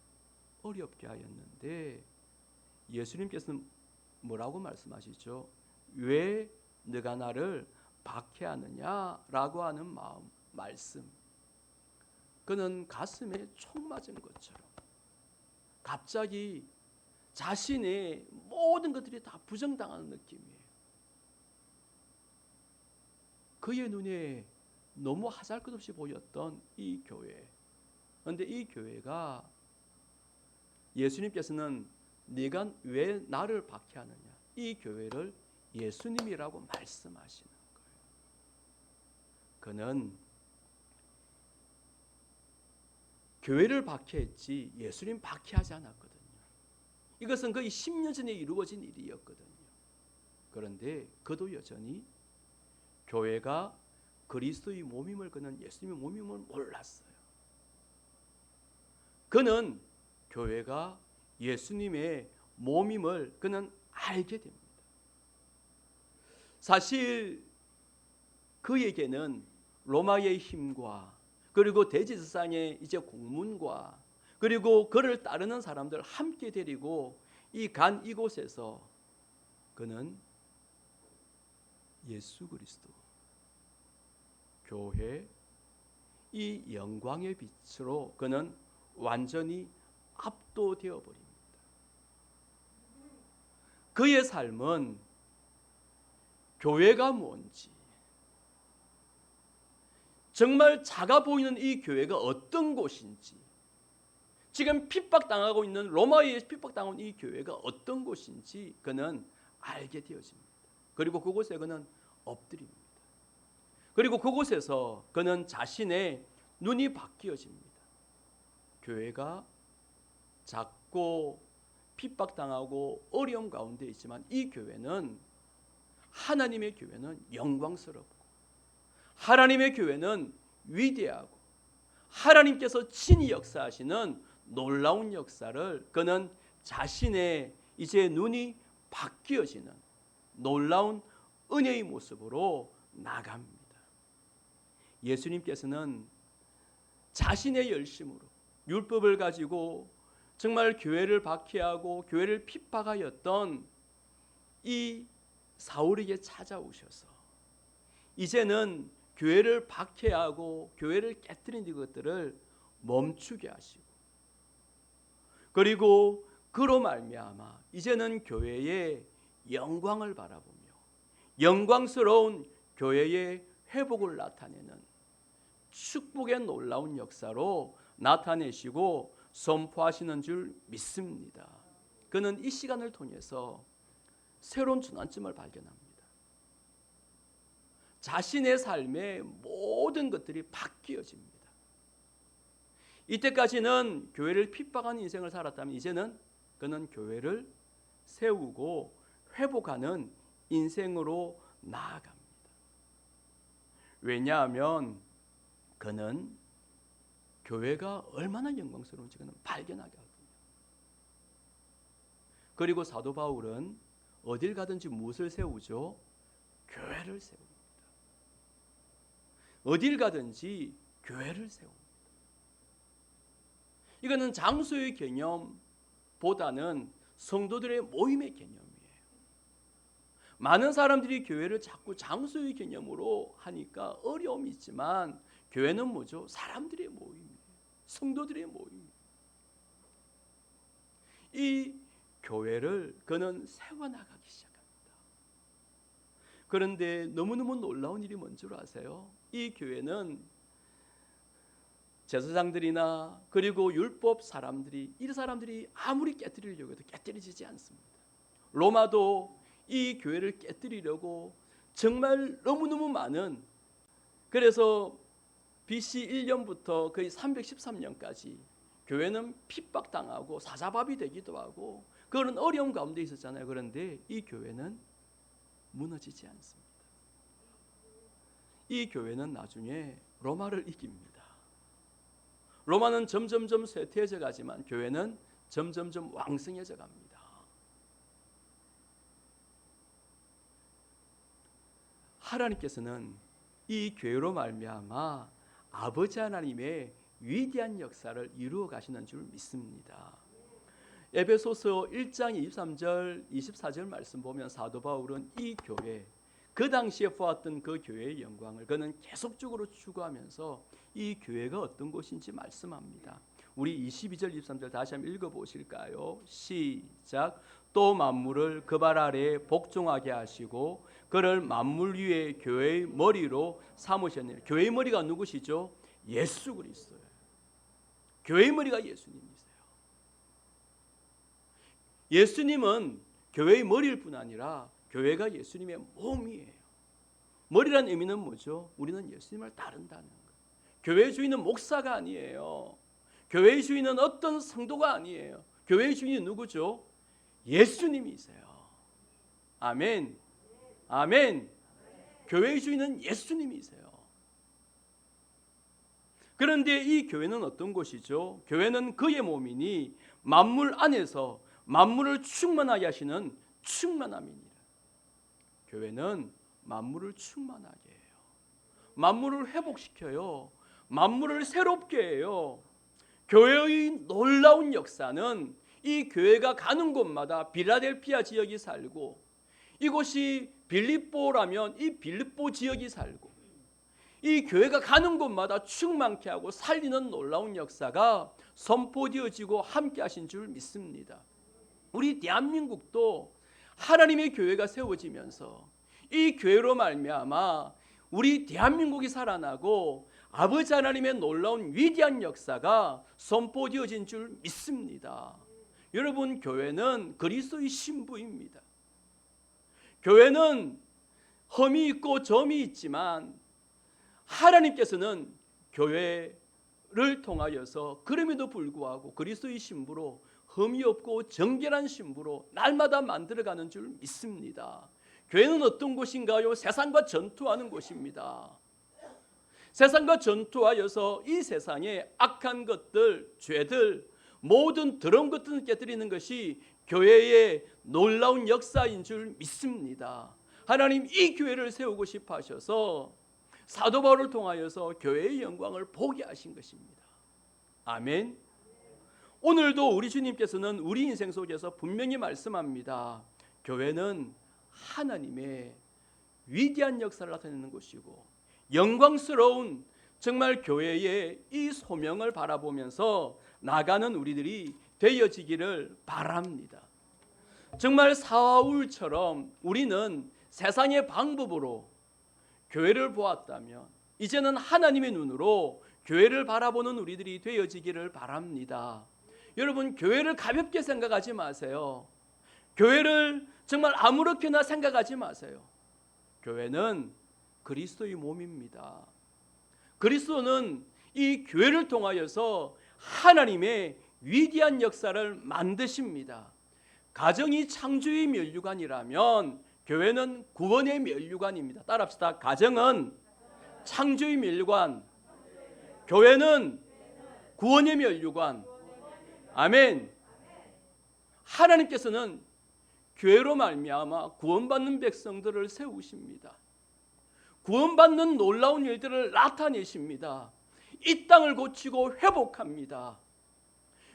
어렵게 하였는데 예수님께서는 뭐라고 말씀하시죠? 왜 네가 나를 박해하느냐라고 하는 말씀. 그는 가슴에 총 맞은 것처럼 갑자기 자신의 모든 것들이 다 부정당하는 느낌이에요. 그의 눈에 너무 하잘것없이 보였던 이 교회. 그런데 이 교회가 예수님께서는 네가 왜 나를 박해하느냐, 이 교회를 예수님이라고 말씀하시는 거예요. 그는 교회를 박해했지 예수님 박해하지 않았거든요. 이것은 거의 10년 전에 이루어진 일이었거든요. 그런데 그도 여전히 교회가 그리스도의 몸임을, 그는 예수님의 몸임을 몰랐어요. 그는 교회가 예수님의 몸임을 그는 알게 됩니다. 사실 그에게는 로마의 힘과 그리고 대제사장의 이제 공문과 그리고 그를 따르는 사람들 함께 데리고 간 이곳에서 그는 예수 그리스도, 교회, 이 영광의 빛으로 그는 완전히 압도되어 버립니다. 그의 삶은 교회가 뭔지, 정말 작아 보이는 이 교회가 어떤 곳인지, 지금 핍박당하고 있는 로마에 핍박당한 이 교회가 어떤 곳인지 그는 알게 되어집니다. 그리고 그곳에 그는 엎드립니다. 그리고 그곳에서 그는 자신의 눈이 바뀌어집니다. 교회가 작고 핍박당하고 어려움 가운데 있지만 이 교회는, 하나님의 교회는 영광스럽고 하나님의 교회는 위대하고 하나님께서 친히 역사하시는 놀라운 역사를 그는 자신의 이제 눈이 바뀌어지는 놀라운 은혜의 모습으로 나갑니다. 예수님께서는 자신의 열심으로 율법을 가지고 정말 교회를 박해하고 교회를 핍박하였던 이 사울에게 찾아오셔서 이제는 교회를 박해하고 교회를 깨뜨리는 것들을 멈추게 하시고, 그리고 그로 말미암아 이제는 교회의 영광을 바라보며 영광스러운 교회의 회복을 나타내는 축복의 놀라운 역사로 나타내시고 선포하시는 줄 믿습니다. 그는 이 시간을 통해서 새로운 전환점을 발견합니다. 자신의 삶의 모든 것들이 바뀌어집니다. 이때까지는 교회를 핍박하는 인생을 살았다면 이제는 그는 교회를 세우고 회복하는 인생으로 나아갑니다. 왜냐하면 그는 교회가 얼마나 영광스러운지 그는 발견하게 하거든요. 그리고 사도 바울은 어딜 가든지 무엇을 세우죠? 교회를 세웁니다. 어딜 가든지 교회를 세웁니다. 이거는 장소의 개념보다는 성도들의 모임의 개념이에요. 많은 사람들이 교회를 자꾸 장소의 개념으로 하니까 어려움이 있지만 교회는 뭐죠? 사람들의 모임이에요. 성도들의 모임. 이 교회를 그는 세워나가기 시작합니다. 그런데 너무너무 놀라운 일이 뭔 줄 아세요? 이 교회는 제사장들이나 그리고 율법 사람들이 이 사람들이 아무리 깨뜨리려고 해도 깨뜨려지지 않습니다. 로마도 이 교회를 깨뜨리려고 정말 너무너무 많은, 그래서 BC 1년부터 거의 313년까지 교회는 핍박당하고 사자밥이 되기도 하고 그런 어려운 가운데 있었잖아요. 그런데 이 교회는 무너지지 않습니다. 이 교회는 나중에 로마를 이깁니다. 로마는 점점점 쇠퇴해져 가지만 교회는 점점점 왕성해져 갑니다. 하나님께서는 이 교회로 말미암아 아버지 하나님의 위대한 역사를 이루어 가시는 줄 믿습니다. 에베소서 1장 23절 24절 말씀 보면 사도 바울은 이 교회, 그 당시에 보았던 그 교회의 영광을 그는 계속적으로 추구하면서 이 교회가 어떤 곳인지 말씀합니다. 우리 22절 23절 다시 한번 읽어보실까요? 시작. 또 만물을 그 발 아래에 복종하게 하시고 그를 만물 위에 교회의 머리로 삼으셨느니라. 교회의 머리가 누구시죠? 예수 그리스도예요. 교회의 머리가 예수님이세요. 예수님은 교회의 머리일 뿐 아니라 교회가 예수님의 몸이에요. 머리란 의미는 뭐죠? 우리는 예수님을 따른다는 것. 교회의 주인은 목사가 아니에요. 교회의 주인은 어떤 성도가 아니에요. 교회의 주인이 누구죠? 예수님이세요. 아멘. 아멘. 교회의 주인은 예수님이세요. 그런데 이 교회는 어떤 곳이죠? 교회는 그의 몸이니 만물 안에서 만물을 충만하게 하시는 충만함이니라. 교회는 만물을 충만하게 해요. 만물을 회복시켜요. 만물을 새롭게 해요. 교회의 놀라운 역사는 이 교회가 가는 곳마다 빌라델피아 지역이 살고, 이곳이 빌립보라면 이 빌립보 지역이 살고, 이 교회가 가는 곳마다 충만케 하고 살리는 놀라운 역사가 선포되어지고 함께 하신 줄 믿습니다. 우리 대한민국도 하나님의 교회가 세워지면서 이 교회로 말미암아 우리 대한민국이 살아나고 아버지 하나님의 놀라운 위대한 역사가 선포되어진 줄 믿습니다. 여러분, 교회는 그리스도의 신부입니다. 교회는 흠이 있고 점이 있지만 하나님께서는 교회를 통하여서 그럼에도 불구하고 그리스도의 신부로 흠이 없고 정결한 신부로 날마다 만들어가는 줄 믿습니다. 교회는 어떤 곳인가요? 세상과 전투하는 곳입니다. 세상과 전투하여서 이 세상의 악한 것들, 죄들, 모든 더러운 것들을 깨뜨리는 것이 교회의 놀라운 역사인 줄 믿습니다. 하나님 이 교회를 세우고 싶어 하셔서 사도 바울을 통하여서 교회의 영광을 보게 하신 것입니다. 아멘. 오늘도 우리 주님께서는 우리 인생 속에서 분명히 말씀합니다. 교회는 하나님의 위대한 역사를 나타내는 곳이고 영광스러운 정말 교회의 이 소명을 바라보면서 나가는 우리들이 되어지기를 바랍니다. 정말 사울처럼 우리는 세상의 방법으로 교회를 보았다면 이제는 하나님의 눈으로 교회를 바라보는 우리들이 되어지기를 바랍니다. 여러분, 교회를 가볍게 생각하지 마세요. 교회를 정말 아무렇게나 생각하지 마세요. 교회는 그리스도의 몸입니다. 그리스도는 이 교회를 통하여서 하나님의 위대한 역사를 만드십니다. 가정이 창조의 면류관이라면 교회는 구원의 면류관입니다. 따라합시다. 가정은 창조의 면류관, 교회는 구원의 면류관. 아멘. 하나님께서는 교회로 말미암아 구원받는 백성들을 세우십니다. 구원받는 놀라운 일들을 나타내십니다. 이 땅을 고치고 회복합니다.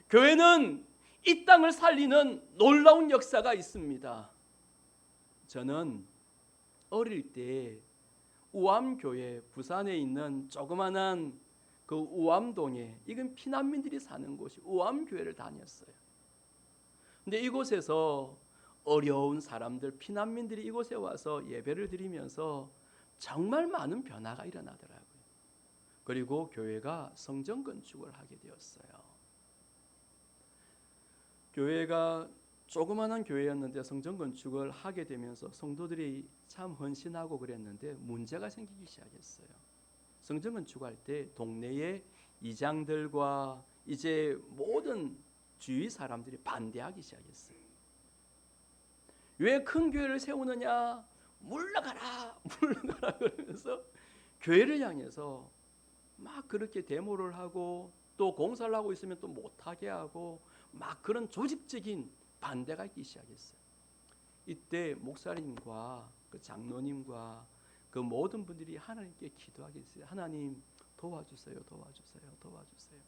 교회는 이 땅을 살리는 놀라운 역사가 있습니다. 저는 어릴 때 우암교회, 부산에 있는 조그만한 그 우암동에, 이건 피난민들이 사는 곳이 우암교회를 다녔어요. 근데 이곳에서 어려운 사람들, 피난민들이 이곳에 와서 예배를 드리면서 정말 많은 변화가 일어나더라고요. 그리고 교회가 성전 건축을 하게 되었어요. 교회가 조그마한 교회였는데 성전 건축을 하게 되면서 성도들이 참 헌신하고 그랬는데 문제가 생기기 시작했어요. 성전 건축할 때 동네의 이장들과 이제 모든 주위 사람들이 반대하기 시작했어요. 왜 큰 교회를 세우느냐? 물러가라, 물러가라 그러면서 교회를 향해서 막 그렇게 데모를 하고 또 공사를 하고 있으면 또 못하게 하고 막 그런 조직적인 반대가 있기 시작했어요. 이때 목사님과 그 장로님과 그 모든 분들이 하나님께 기도하게 됐어요. 하나님 도와주세요, 도와주세요, 도와주세요.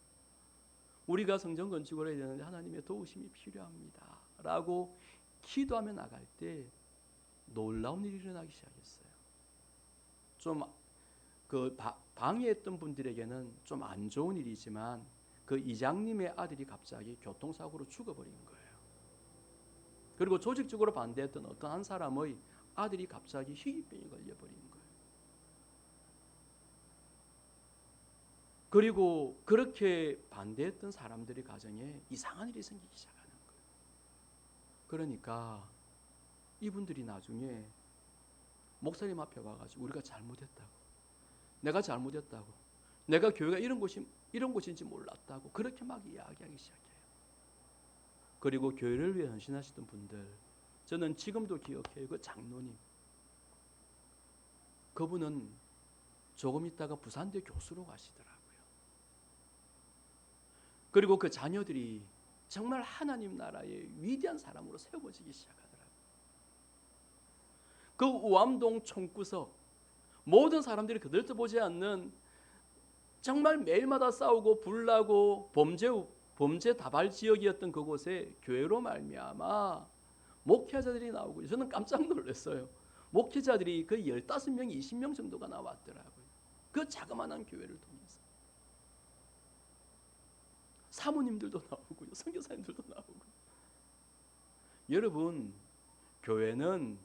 우리가 성전 건축을 해야 되는데 하나님의 도우심이 필요합니다 라고 기도하며 나갈 때 놀라운 일이 일어나기 시작했어요. 좀 그 방해했던 분들에게는 좀 안 좋은 일이지만 그 이장님의 아들이 갑자기 교통사고로 죽어버린 거예요. 그리고 조직적으로 반대했던 어떤 한 사람의 아들이 갑자기 희귀병에 걸려버린 거예요. 그리고 그렇게 반대했던 사람들의 가정에 이상한 일이 생기기 시작하는 거예요. 그러니까 이분들이 나중에 목사님 앞에 와가지고 우리가 잘못했다고, 내가 잘못했다고, 내가 교회가 이런 곳인지 몰랐다고 그렇게 막 이야기하기 시작해요. 그리고 교회를 위해 헌신하시던 분들, 저는 지금도 기억해요. 그 장로님, 그분은 조금 있다가 부산대 교수로 가시더라고요. 그리고 그 자녀들이 정말 하나님 나라의 위대한 사람으로 세워지기 시작하더라고요. 그 우암동 총구석, 모든 사람들이 그들도 보지 않는 정말 매일마다 싸우고 불나고 범죄 다발 지역이었던 그곳에 교회로 말미암아 목회자들이 나오고, 저는 깜짝 놀랐어요. 목회자들이 거의 15명, 20명 정도가 나왔더라고요. 그 자그마한 교회를 통해서. 사모님들도 나오고요, 선교사님들도 나오고. 여러분, 교회는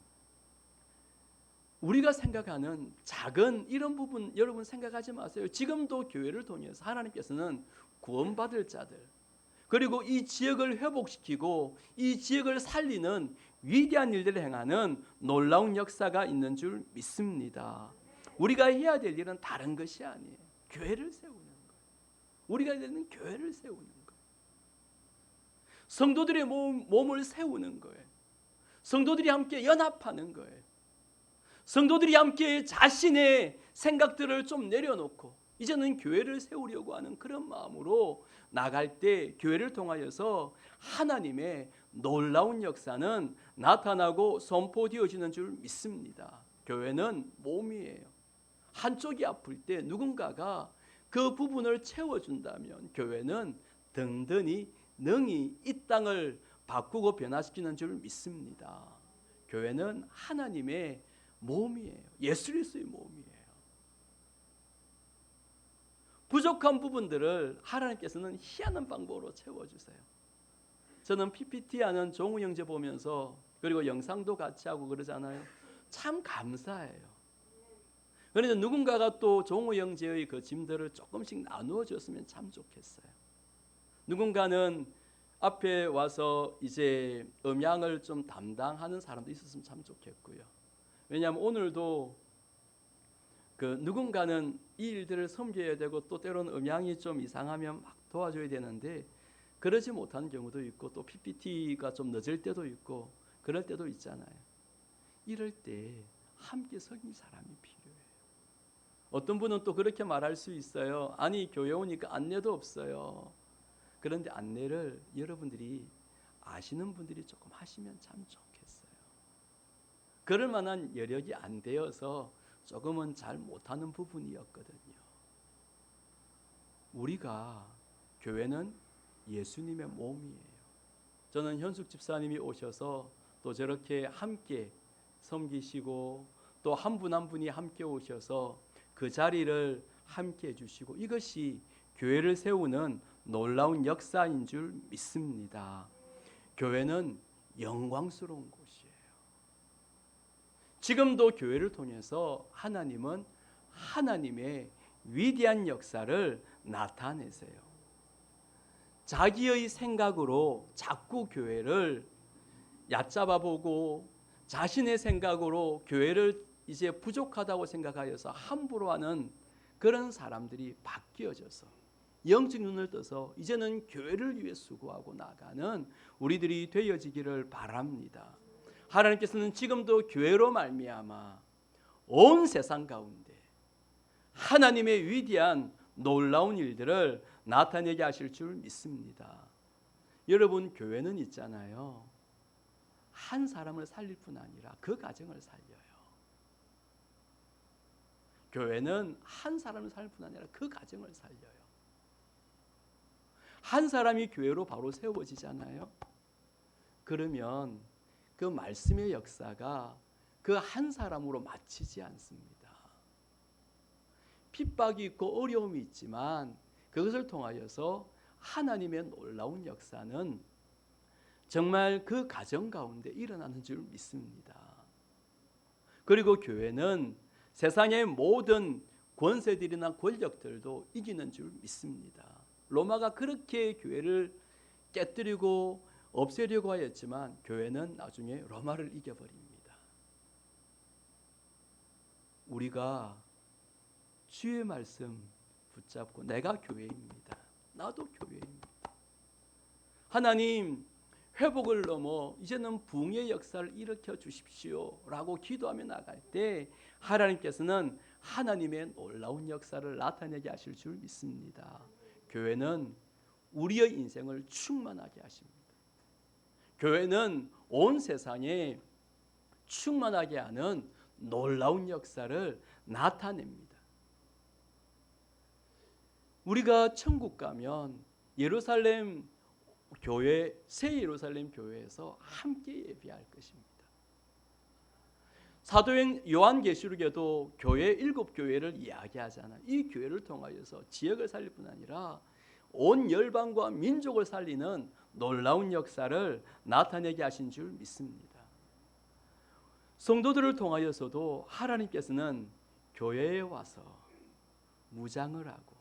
우리가 생각하는 작은 이런 부분 여러분 생각하지 마세요. 지금도 교회를 통해서 하나님께서는 구원받을 자들, 그리고 이 지역을 회복시키고 이 지역을 살리는 위대한 일들을 행하는 놀라운 역사가 있는 줄 믿습니다. 우리가 해야 될 일은 다른 것이 아니에요. 교회를 세우는 거예요. 우리가 해야 되는 교회를 세우는 거예요. 성도들의 몸을 세우는 거예요. 성도들이 함께 연합하는 거예요. 성도들이 함께 자신의 생각들을 좀 내려놓고 이제는 교회를 세우려고 하는 그런 마음으로 나갈 때 교회를 통하여서 하나님의 놀라운 역사는 나타나고 선포되어지는 줄 믿습니다. 교회는 몸이에요. 한쪽이 아플 때 누군가가 그 부분을 채워준다면 교회는 든든히 능히 이 땅을 바꾸고 변화시키는 줄 믿습니다. 교회는 하나님의 몸이에요. 예수 그리스도의 몸이에요. 부족한 부분들을 하나님께서는 희한한 방법으로 채워주세요. 저는 PPT 하는 종우 형제 보면서, 그리고 영상도 같이 하고 그러잖아요. 참 감사해요. 그런데 누군가가 또 종우 형제의 그 짐들을 조금씩 나누어 줬으면 참 좋겠어요. 누군가는 앞에 와서 이제 음향을 좀 담당하는 사람도 있었으면 참 좋겠고요. 왜냐하면 오늘도 그 누군가는 이 일들을 섬겨야 되고 또 때로는 음향이 좀 이상하면 막 도와줘야 되는데 그러지 못하는 경우도 있고 또 PPT가 좀 늦을 때도 있고 그럴 때도 있잖아요. 이럴 때 함께 섬길 사람이 필요해요. 어떤 분은 또 그렇게 말할 수 있어요. 아니 교회 오니까 안내도 없어요. 그런데 안내를 여러분들이 아시는 분들이 조금 하시면 참 좋겠어요. 그럴 만한 여력이 안 되어서 조금은 잘 못하는 부분이었거든요. 우리가 교회는 예수님의 몸이에요. 저는 현숙 집사님이 오셔서 또 저렇게 함께 섬기시고 또 한 분 한 분이 함께 오셔서 그 자리를 함께 해주시고 이것이 교회를 세우는 놀라운 역사인 줄 믿습니다. 교회는 영광스러운 곳이에요. 지금도 교회를 통해서 하나님은 하나님의 위대한 역사를 나타내세요. 자기의 생각으로 자꾸 교회를 얕잡아 보고 자신의 생각으로 교회를 이제 부족하다고 생각하여서 함부로 하는 그런 사람들이 바뀌어져서 영적 눈을 떠서 이제는 교회를 위해 수고하고 나가는 우리들이 되어지기를 바랍니다. 하나님께서는 지금도 교회로 말미암아 온 세상 가운데 하나님의 위대한 놀라운 일들을 나타내게 하실 줄 믿습니다. 여러분 교회는 있잖아요. 한 사람을 살릴 뿐 아니라 그 가정을 살려요. 교회는 한 사람을 살릴 뿐 아니라 그 가정을 살려요. 한 사람이 교회로 바로 세워지잖아요. 그러면 그 말씀의 역사가 그 한 사람으로 마치지 않습니다. 핍박이 있고 어려움이 있지만 그것을 통하여서 하나님의 놀라운 역사는 정말 그 가정 가운데 일어나는 줄 믿습니다. 그리고 교회는 세상의 모든 권세들이나 권력들도 이기는 줄 믿습니다. 로마가 그렇게 교회를 깨뜨리고 없애려고 하였지만 교회는 나중에 로마를 이겨버립니다. 우리가 주의 말씀 붙잡고 내가 교회입니다. 나도 교회입니다. 하나님 회복을 넘어 이제는 부흥의 역사를 일으켜 주십시오 라고 기도하며 나갈 때 하나님께서는 하나님의 놀라운 역사를 나타내게 하실 줄 믿습니다. 교회는 우리의 인생을 충만하게 하십니다. 교회는 온 세상에 충만하게 하는 놀라운 역사를 나타냅니다. 우리가 천국 가면 예루살렘 교회, 새 예루살렘 교회에서 함께 예배할 것입니다. 사도행 요한계시록에도 교회 7교회를 이야기하잖아요. 이 교회를 통하여서 지역을 살릴 뿐 아니라 온 열방과 민족을 살리는 놀라운 역사를 나타내게 하신 줄 믿습니다. 성도들을 통하여서도 하나님께서는 교회에 와서 무장을 하고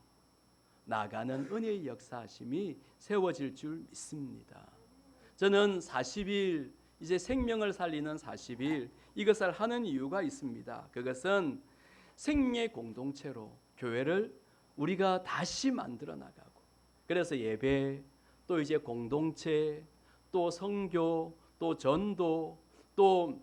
나가는 은혜의 역사하심이 세워질 줄 믿습니다. 저는 40일 이제 생명을 살리는 40일 이것을 하는 이유가 있습니다. 그것은 생명의 공동체로 교회를 우리가 다시 만들어 나가고 그래서 예배 또 이제 공동체 또 선교 또 전도 또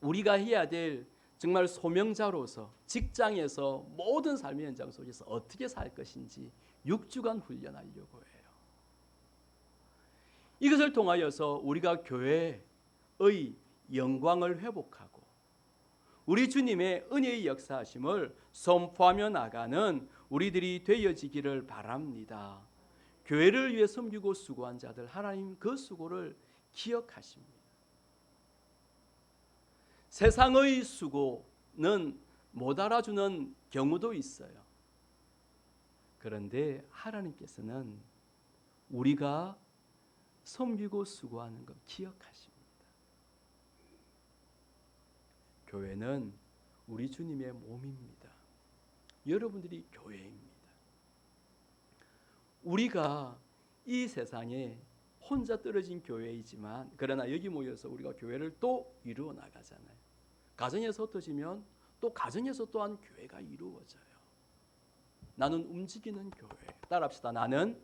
우리가 해야 될 정말 소명자로서 직장에서 모든 삶의 현장 속에서 어떻게 살 것인지 6주간 훈련하려고 해요. 이것을 통하여서 우리가 교회의 영광을 회복하고 우리 주님의 은혜의 역사하심을 선포하며 나가는 우리들이 되어지기를 바랍니다. 교회를 위해 섬기고 수고한 자들 하나님 그 수고를 기억하십니다. 세상의 수고는 못 알아주는 경우도 있어요. 그런데 하나님께서는 우리가 섬기고 수고하는 것 기억하십니다. 교회는 우리 주님의 몸입니다. 여러분들이 교회입니다. 우리가 이 세상에 혼자 떨어진 교회이지만 그러나 여기 모여서 우리가 교회를 또 이루어 나가잖아요. 가정에서 흩어지면 또 가정에서 또한 교회가 이루어져요. 나는 움직이는 교회. 따라합시다. 나는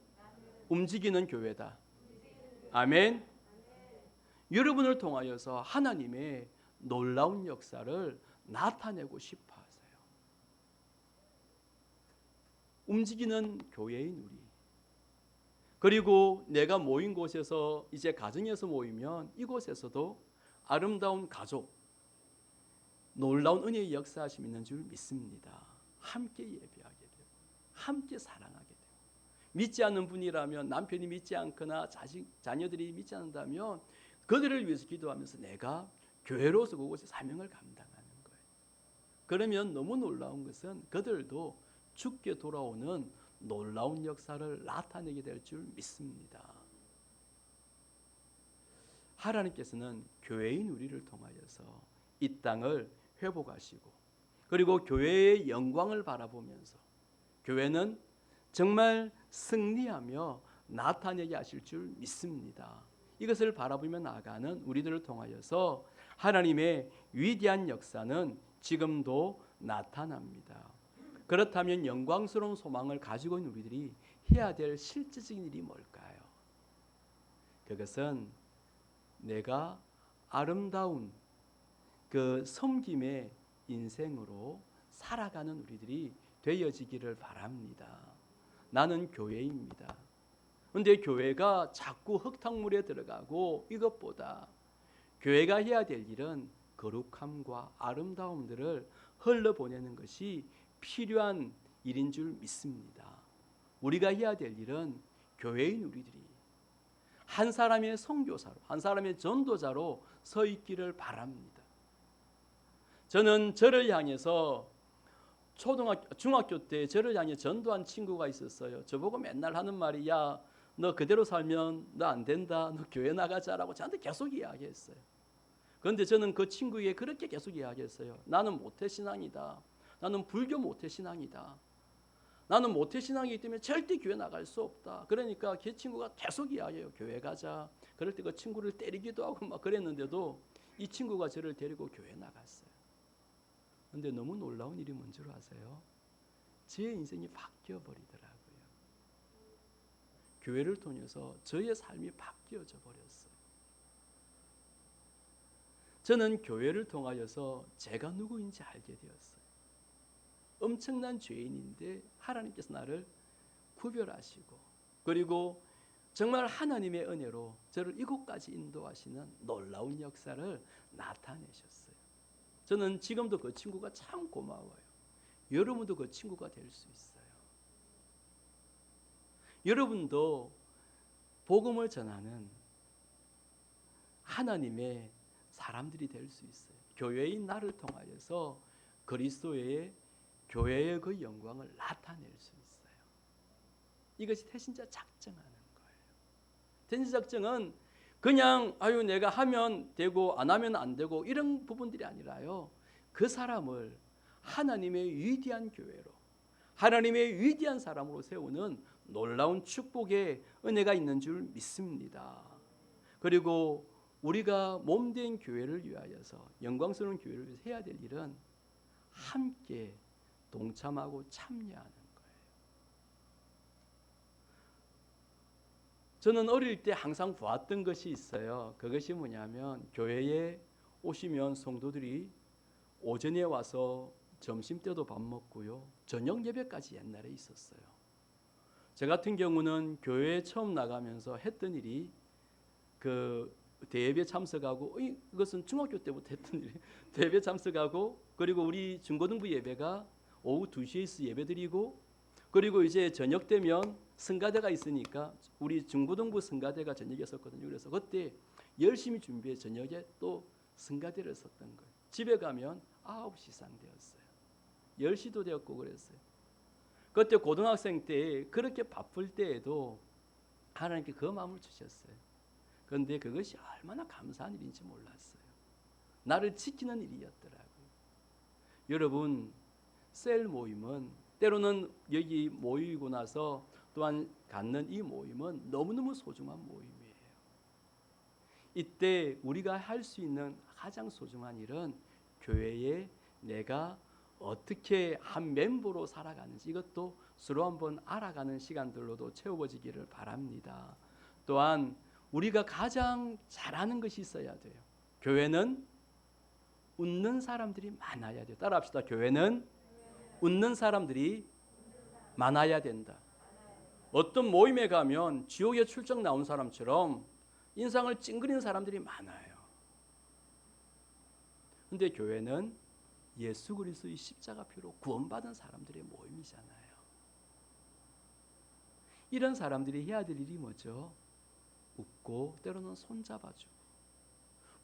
움직이는 교회다. 아멘. 여러분을 통하여서 하나님의 놀라운 역사를 나타내고 싶어 하세요. 움직이는 교회인 우리, 그리고 내가 모인 곳에서 이제 가정에서 모이면 이곳에서도 아름다운 가족, 놀라운 은혜의 역사하심 있는 줄 믿습니다. 함께 예배하게 되고 함께 사랑하게 되고, 믿지 않는 분이라면 남편이 믿지 않거나 자녀들이 믿지 않는다면 그들을 위해서 기도하면서 내가 교회로서 그곳에 사명을 감당하는 거예요. 그러면 너무 놀라운 것은 그들도 죽게 돌아오는 놀라운 역사를 나타내게 될 줄 믿습니다. 하나님께서는 교회인 우리를 통하여서 이 땅을 회복하시고, 그리고 교회의 영광을 바라보면서 교회는 정말 승리하며 나타내게 하실 줄 믿습니다. 이것을 바라보며 나아가는 우리들을 통하여서 하나님의 위대한 역사는 지금도 나타납니다. 그렇다면 영광스러운 소망을 가지고 있는 우리들이 해야 될 실질적인 일이 뭘까요? 그것은 내가 아름다운 그 섬김의 인생으로 살아가는 우리들이 되어지기를 바랍니다. 나는 교회입니다. 그런데 교회가 자꾸 흙탕물에 들어가고, 이것보다 교회가 해야 될 일은 거룩함과 아름다움들을 흘러보내는 것이 필요한 일인 줄 믿습니다. 우리가 해야 될 일은 교회인 우리들이 한 사람의 선교사로, 한 사람의 전도자로 서 있기를 바랍니다. 저는 저를 향해서 중학교 때 저를 향해 전도한 친구가 있었어요. 저보고 맨날 하는 말이, 야, 너 그대로 살면 너 안 된다, 너 교회 나가자라고 저한테 계속 이야기했어요. 그런데 저는 그 친구에게 그렇게 계속 이야기했어요. 나는 모태신앙이다. 나는 불교 모태신앙이다. 나는 모태신앙이기 때문에 절대 교회 나갈 수 없다. 그러니까 그 친구가 계속 이야기해요. 교회 가자. 그럴 때 그 친구를 때리기도 하고 막 그랬는데도 이 친구가 저를 데리고 교회 나갔어요. 그런데 너무 놀라운 일이 뭔지 아세요? 제 인생이 바뀌어 버리더라고요. 교회를 통해서 저의 삶이 바뀌어져 버렸어요. 저는 교회를 통하여서 제가 누구인지 알게 되었어요. 엄청난 죄인인데 하나님께서 나를 구별하시고, 그리고 정말 하나님의 은혜로 저를 이곳까지 인도하시는 놀라운 역사를 나타내셨어요. 저는 지금도 그 친구가 참 고마워요. 여러분도 그 친구가 될 수 있어요. 여러분도 복음을 전하는 하나님의 사람들이 될 수 있어요. 교회인 나를 통하여서 그리스도의 교회의 그 영광을 나타낼 수 있어요. 이것이 태신자 작정하는 거예요. 태신자 작정은 그냥 내가 하면 되고 안 하면 안 되고 이런 부분들이 아니라요. 그 사람을 하나님의 위대한 교회로, 하나님의 위대한 사람으로 세우는 놀라운 축복의 은혜가 있는 줄 믿습니다. 그리고 우리가 몸된 교회를 위하여서, 영광스러운 교회를 위해서 해야 될 일은 함께 동참하고 참여하는 거예요. 저는 어릴 때 항상 보았던 것이 있어요. 그것이 뭐냐면, 교회에 오시면 성도들이 오전에 와서 점심때도 밥 먹고요, 저녁 예배까지 옛날에 있었어요. 저 같은 경우는 교회에 처음 나가면서 했던 일이 그 대예배 참석하고, 이것은 중학교 때부터 했던 일이 대예배 참석하고, 그리고 우리 중고등부 예배가 오후 2시에 예배드리고, 그리고 이제 저녁 되면 성가대가 있으니까 우리 중고등부 성가대가 저녁이었거든요. 그래서 그때 열심히 준비해 저녁에 또 성가대를 썼던 거예요. 집에 가면 9시 이상 되었어요. 10시도 되었고 그랬어요. 그때 고등학생 때 그렇게 바쁠 때에도 하나님께 그 마음을 주셨어요. 그런데 그것이 얼마나 감사한 일인지 몰랐어요. 나를 지키는 일이었더라고요. 여러분, 셀 모임은 때로는 여기 모이고 나서 또한 갖는 이 모임은 너무너무 소중한 모임이에요. 이때 우리가 할 수 있는 가장 소중한 일은 교회에 내가 어떻게 한 멤버로 살아가는지, 이것도 서로 한번 알아가는 시간들로도 채워지기를 바랍니다. 또한 우리가 가장 잘하는 것이 있어야 돼요. 교회는 웃는 사람들이 많아야 돼요. 따라합시다. 교회는 웃는 사람들이 많아야 된다. 어떤 모임에 가면 지옥에 출정 나온 사람처럼 인상을 찡그리는 사람들이 많아요. 근데 교회는 예수 그리스도의 십자가 피로 구원받은 사람들의 모임이잖아요. 이런 사람들이 해야 될 일이 뭐죠? 웃고 때로는 손잡아주고,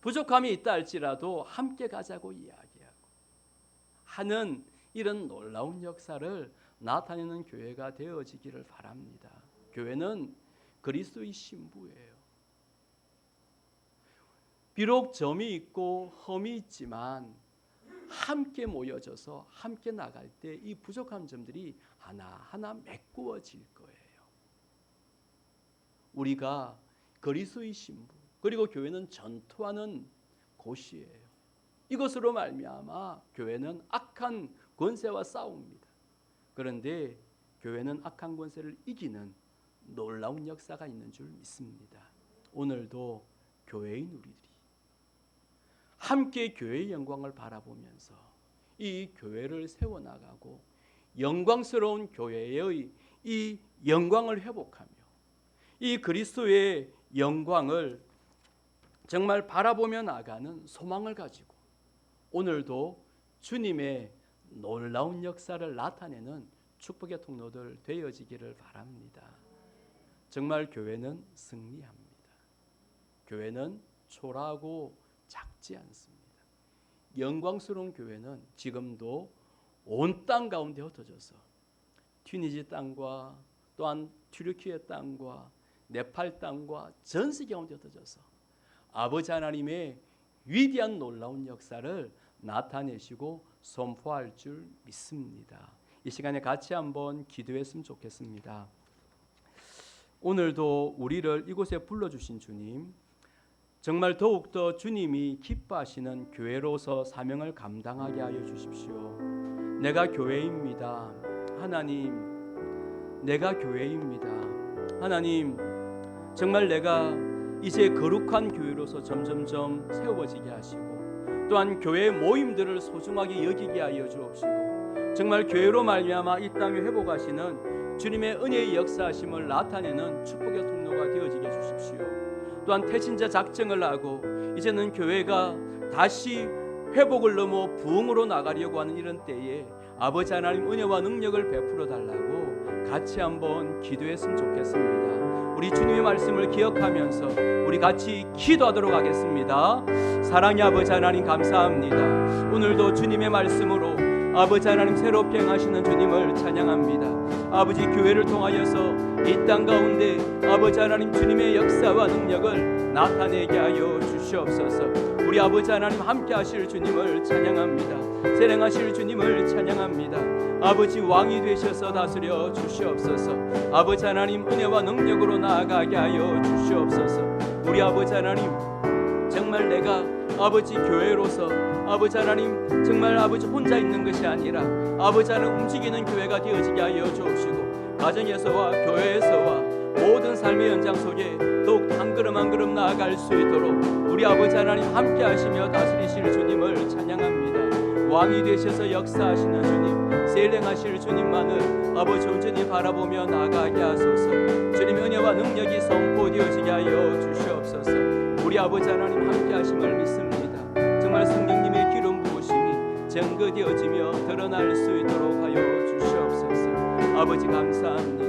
부족함이 있다 할지라도 함께 가자고 이야기하고 하는 이런 놀라운 역사를 나타내는 교회가 되어지기를 바랍니다. 교회는 그리스도의 신부예요. 비록 점이 있고 흠이 있지만 함께 모여져서 함께 나갈 때 이 부족한 점들이 하나하나 메꾸어질 거예요. 우리가 그리스도의 신부, 그리고 교회는 전투하는 곳이에요. 이것으로 말미암아 교회는 악한 권세와 싸웁니다. 그런데 교회는 악한 권세를 이기는 놀라운 역사가 있는 줄 믿습니다. 오늘도 교회인 우리들이 함께 교회의 영광을 바라보면서 이 교회를 세워나가고 영광스러운 교회의 이 영광을 회복하며 이 그리스도의 영광을 정말 바라보며 나가는 소망을 가지고 오늘도 주님의 놀라운 역사를 나타내는 축복의 통로들 되어지기를 바랍니다. 정말 교회는 승리합니다. 교회는 초라하고 작지 않습니다. 영광스러운 교회는 지금도 온 땅 가운데 흩어져서 튀니지 땅과 또한 튀르키예 땅과 네팔 땅과 전 세계 가운데 흩어져서 아버지 하나님의 위대한 놀라운 역사를 나타내시고 선포할 줄 믿습니다. 이 시간에 같이 한번 기도했으면 좋겠습니다. 오늘도 우리를 이곳에 불러주신 주님, 정말 더욱더 주님이 기뻐하시는 교회로서 사명을 감당하게 하여 주십시오. 내가 교회입니다. 하나님, 내가 교회입니다. 하나님, 정말 내가 이제 거룩한 교회로서 점점점 세워지게 하시고 또한 교회 모임들을 소중하게 여기게 하여 주옵시고 정말 교회로 말미암아 이 땅에 회복하시는 주님의 은혜의 역사하심을 나타내는 축복의 통로가 되어지게 해주십시오. 또한 태신자 작정을 하고 이제는 교회가 다시 회복을 넘어 부흥으로 나가려고 하는 이런 때에 아버지 하나님 은혜와 능력을 베풀어 달라고 같이 한번 기도했으면 좋겠습니다. 우리 주님의 말씀을 기억하면서 우리 같이 기도하도록 하겠습니다. 사랑의 아버지 하나님 감사합니다. 오늘도 주님의 말씀으로 아버지 하나님 새롭게 행하시는 주님을 찬양합니다. 아버지 교회를 통하여서 이 땅 가운데 아버지 하나님 주님의 역사와 능력을 나타내게 하여 주시옵소서. 우리 아버지 하나님 함께 하실 주님을 찬양합니다. 세행하실 주님을 찬양합니다. 아버지 왕이 되셔서 다스려 주시옵소서. 아버지 하나님 은혜와 능력으로 나아가게 하여 주시옵소서. 우리 아버지 하나님 정말 내가 아버지 교회로서 아버지 하나님 정말 아버지 혼자 있는 것이 아니라 아버지 하나님 움직이는 교회가 되어지게 하여 주옵시고 가정에서와 교회에서와 모든 삶의 연장 속에 더욱 한 걸음 한 걸음 나아갈 수 있도록 우리 아버지 하나님 함께 하시며 다스리실 주님을 찬양합니다. 왕이 되셔서 역사하시는 주님, 세일행하실 주님만을 아버지 온전히 바라보며 나아가게 하소서. 주님의 은혜와 능력이 선포되어지게 하여 주시옵소서. 우리 아버지 하나님 함께 하심을 믿습니다. 정말 성령님의 기름 부으심이 증거되어지며 드러날 수 있도록 하여 주시옵소서. 아버지 감사합니다.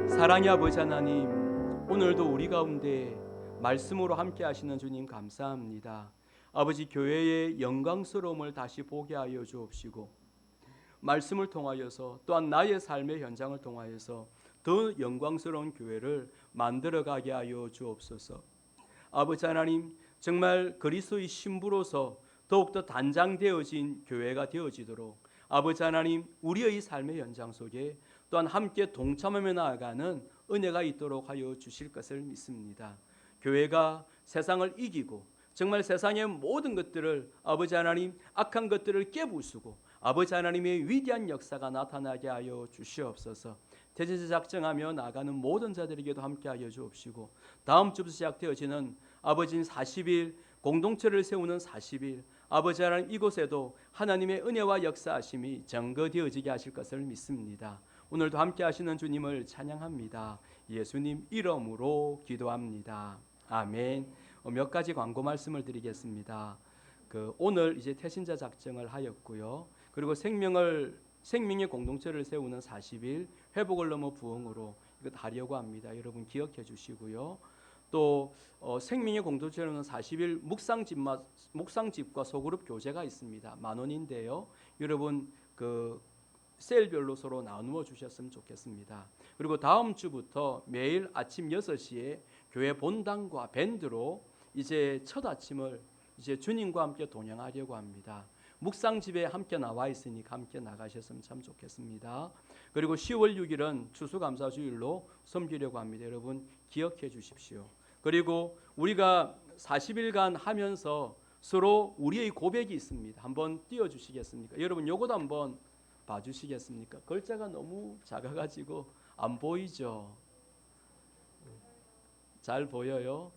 사랑의 아버지 하나님, 오늘도 우리 가운데 말씀으로 함께 하시는 주님 감사합니다. 아버지 교회의 영광스러움을 다시 보게 하여 주옵시고 말씀을 통하여서 또한 나의 삶의 현장을 통하여서 더 영광스러운 교회를 만들어가게 하여 주옵소서. 아버지 하나님 정말 그리스도의 신부로서 더욱더 단장되어진 교회가 되어지도록 아버지 하나님 우리의 삶의 현장 속에 또한 함께 동참하며 나아가는 은혜가 있도록 하여 주실 것을 믿습니다. 교회가 세상을 이기고 정말 세상의 모든 것들을 아버지 하나님 악한 것들을 깨부수고 아버지 하나님의 위대한 역사가 나타나게 하여 주시옵소서. 대제사 작정하며 나가는 모든 자들에게도 함께 하여 주옵시고 다음 주부터 시작되어지는 아버지 40일 공동체를 세우는 40일, 아버지 하나님 이곳에도 하나님의 은혜와 역사하심이 증거되어지게 하실 것을 믿습니다. 오늘도 함께 하시는 주님을 찬양합니다. 예수님 이름으로 기도합니다. 아멘. 몇 가지 광고 말씀을 드리겠습니다. 오늘 이제 태신자 작정을 하였고요. 그리고 생명의 공동체를 세우는 40일, 회복을 넘어 부흥으로 이것 하려고 합니다. 여러분 기억해 주시고요. 또 생명의 공동체는 40일 묵상집과 소그룹 교제가 있습니다. 10,000원인데요. 여러분 셀별로 서로 나누어 주셨으면 좋겠습니다. 그리고 다음 주부터 매일 아침 6시에 교회 본당과 밴드로 이제 첫 아침을 이제 주님과 함께 동행하려고 합니다. 묵상집에 함께 나와 있으니까 함께 나가셨으면 참 좋겠습니다. 그리고 10월 6일은 추수감사주일로 섬기려고 합니다. 여러분 기억해 주십시오. 그리고 우리가 40일간 하면서 서로 우리의 고백이 있습니다. 한번 띄워주시겠습니까? 여러분 요것도 한번 봐주시겠습니까? 글자가 너무 작아가지고 안 보이죠? 잘 보여요?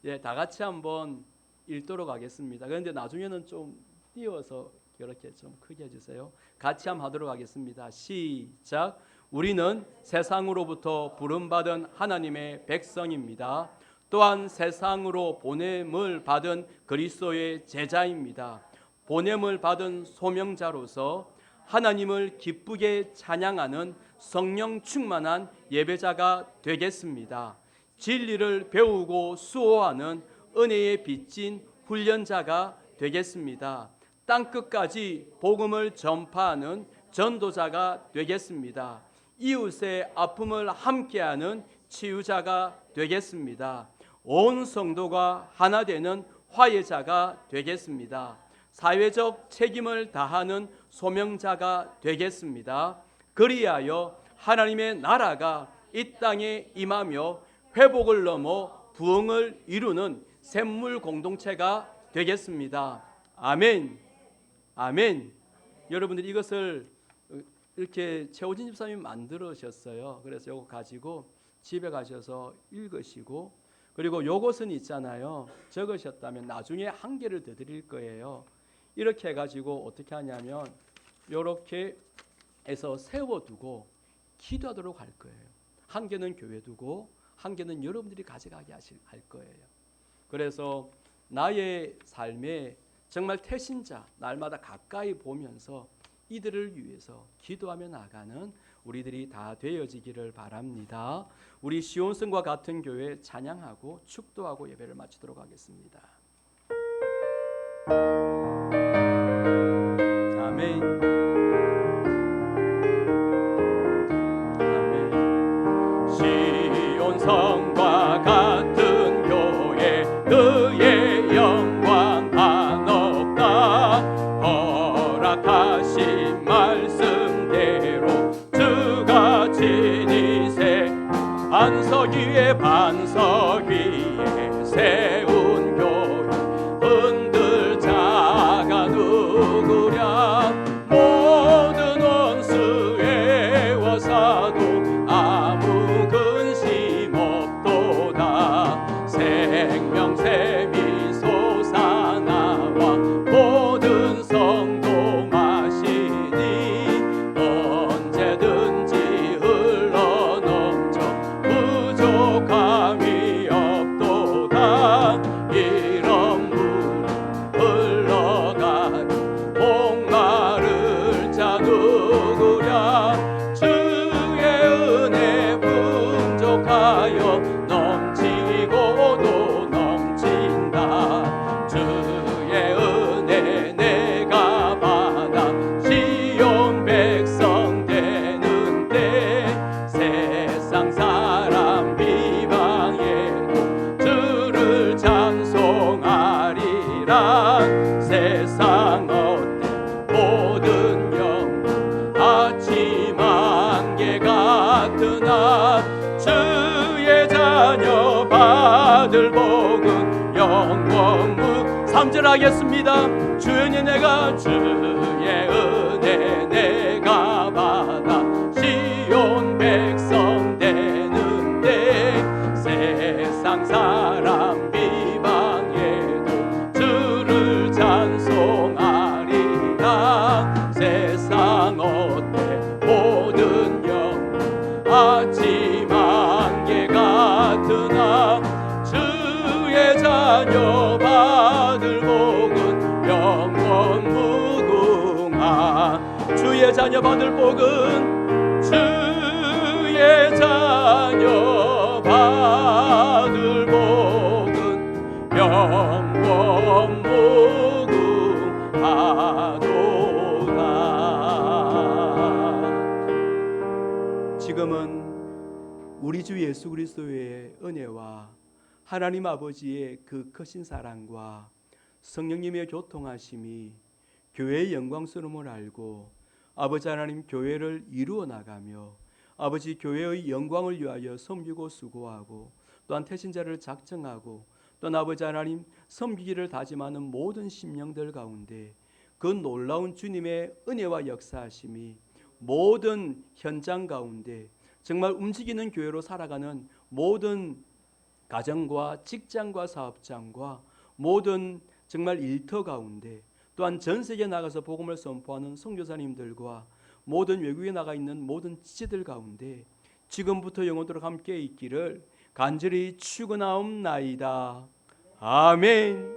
예, 다 같이 한번 읽도록 하겠습니다. 그런데 나중에는 좀 띄워서 이렇게 좀 크게 해주세요. 같이 한번 하도록 하겠습니다. 시작. 우리는 세상으로부터 부름받은 하나님의 백성입니다. 또한 세상으로 보냄을 받은 그리스도의 제자입니다. 보냄을 받은 소명자로서 하나님을 기쁘게 찬양하는 성령 충만한 예배자가 되겠습니다. 진리를 배우고 수호하는 은혜에 빚진 훈련자가 되겠습니다. 땅끝까지 복음을 전파하는 전도자가 되겠습니다. 이웃의 아픔을 함께하는 치유자가 되겠습니다. 온 성도가 하나 되는 화해자가 되겠습니다. 사회적 책임을 다하는 소명자가 되겠습니다. 그리하여 하나님의 나라가 이 땅에 임하며 회복을 넘어 부흥을 이루는 샘물 공동체가 되겠습니다. 아멘. 아멘. 여러분들이 이것을 이렇게 최호진 집사님이 만들으셨어요. 그래서 이거 가지고 집에 가셔서 읽으시고, 그리고 요것은 있잖아요. 적으셨다면 나중에 한 개를 더 드릴 거예요. 이렇게 해가지고 어떻게 하냐면 이렇게 해서 세워두고 기도하도록 할 거예요. 한 개는 교회 두고 한 개는 여러분들이 가져가게 할 거예요. 그래서 나의 삶에 정말 태신자 날마다 가까이 보면서 이들을 위해서 기도하며 나가는 우리들이 다 되어지기를 바랍니다. 우리 시온성과 같은 교회 찬양하고 축도하고 예배를 마치도록 하겠습니다. 아멘. 아멘. 시온성과 같은 교회 그의 영광 한없다. 허락하신 말씀대로 주가 지니세 반석 위에 반석 위에 세운 교회 흔들 자가 누구랴. 모든 원수 애워사도 아무 근심 없도다. 생명샘이 솟아나와 모든 성도 마시니 언제든지 흘러넘쳐 부족함이 없도다. 이런 물이 흘러가니 목마를 자 누구랴. 주의 은혜 풍족하여 넘치고도 넘친다. 주의 은혜 내가 받아 시온 백성 되는데 세상 사람 비방해도 주를 찬송하리라. 세상 어때 모든 영광 아침 안개 같으나 주의 자녀 받을 복은 영원무. 3절 하겠습니다. 주의 은혜 내가 받아 시온 백성 되는데 세상 사람 비방해도 주의 자녀 받을 복은 주의 자녀 받을 복은 영원 무궁하도다. 지금은 우리 주 예수 그리스도의 은혜와 하나님 아버지의 그 크신 사랑과 성령님의 교통하심이 교회의 영광스러움을 알고 아버지 하나님 교회를 이루어 나가며 아버지 교회의 영광을 위하여 섬기고 수고하고 또한 태신자를 작정하고 또한 아버지 하나님 섬기기를 다짐하는 모든 심령들 가운데 그 놀라운 주님의 은혜와 역사하심이 모든 현장 가운데 정말 움직이는 교회로 살아가는 모든 가정과 직장과 사업장과 모든 정말 일터 가운데 또한 전 세계에 나가서 복음을 선포하는 선교사님들과 모든 외국에 나가 있는 모든 지체들 가운데 지금부터 영원토록 함께 있기를 간절히 축원하옵나이다. 아멘.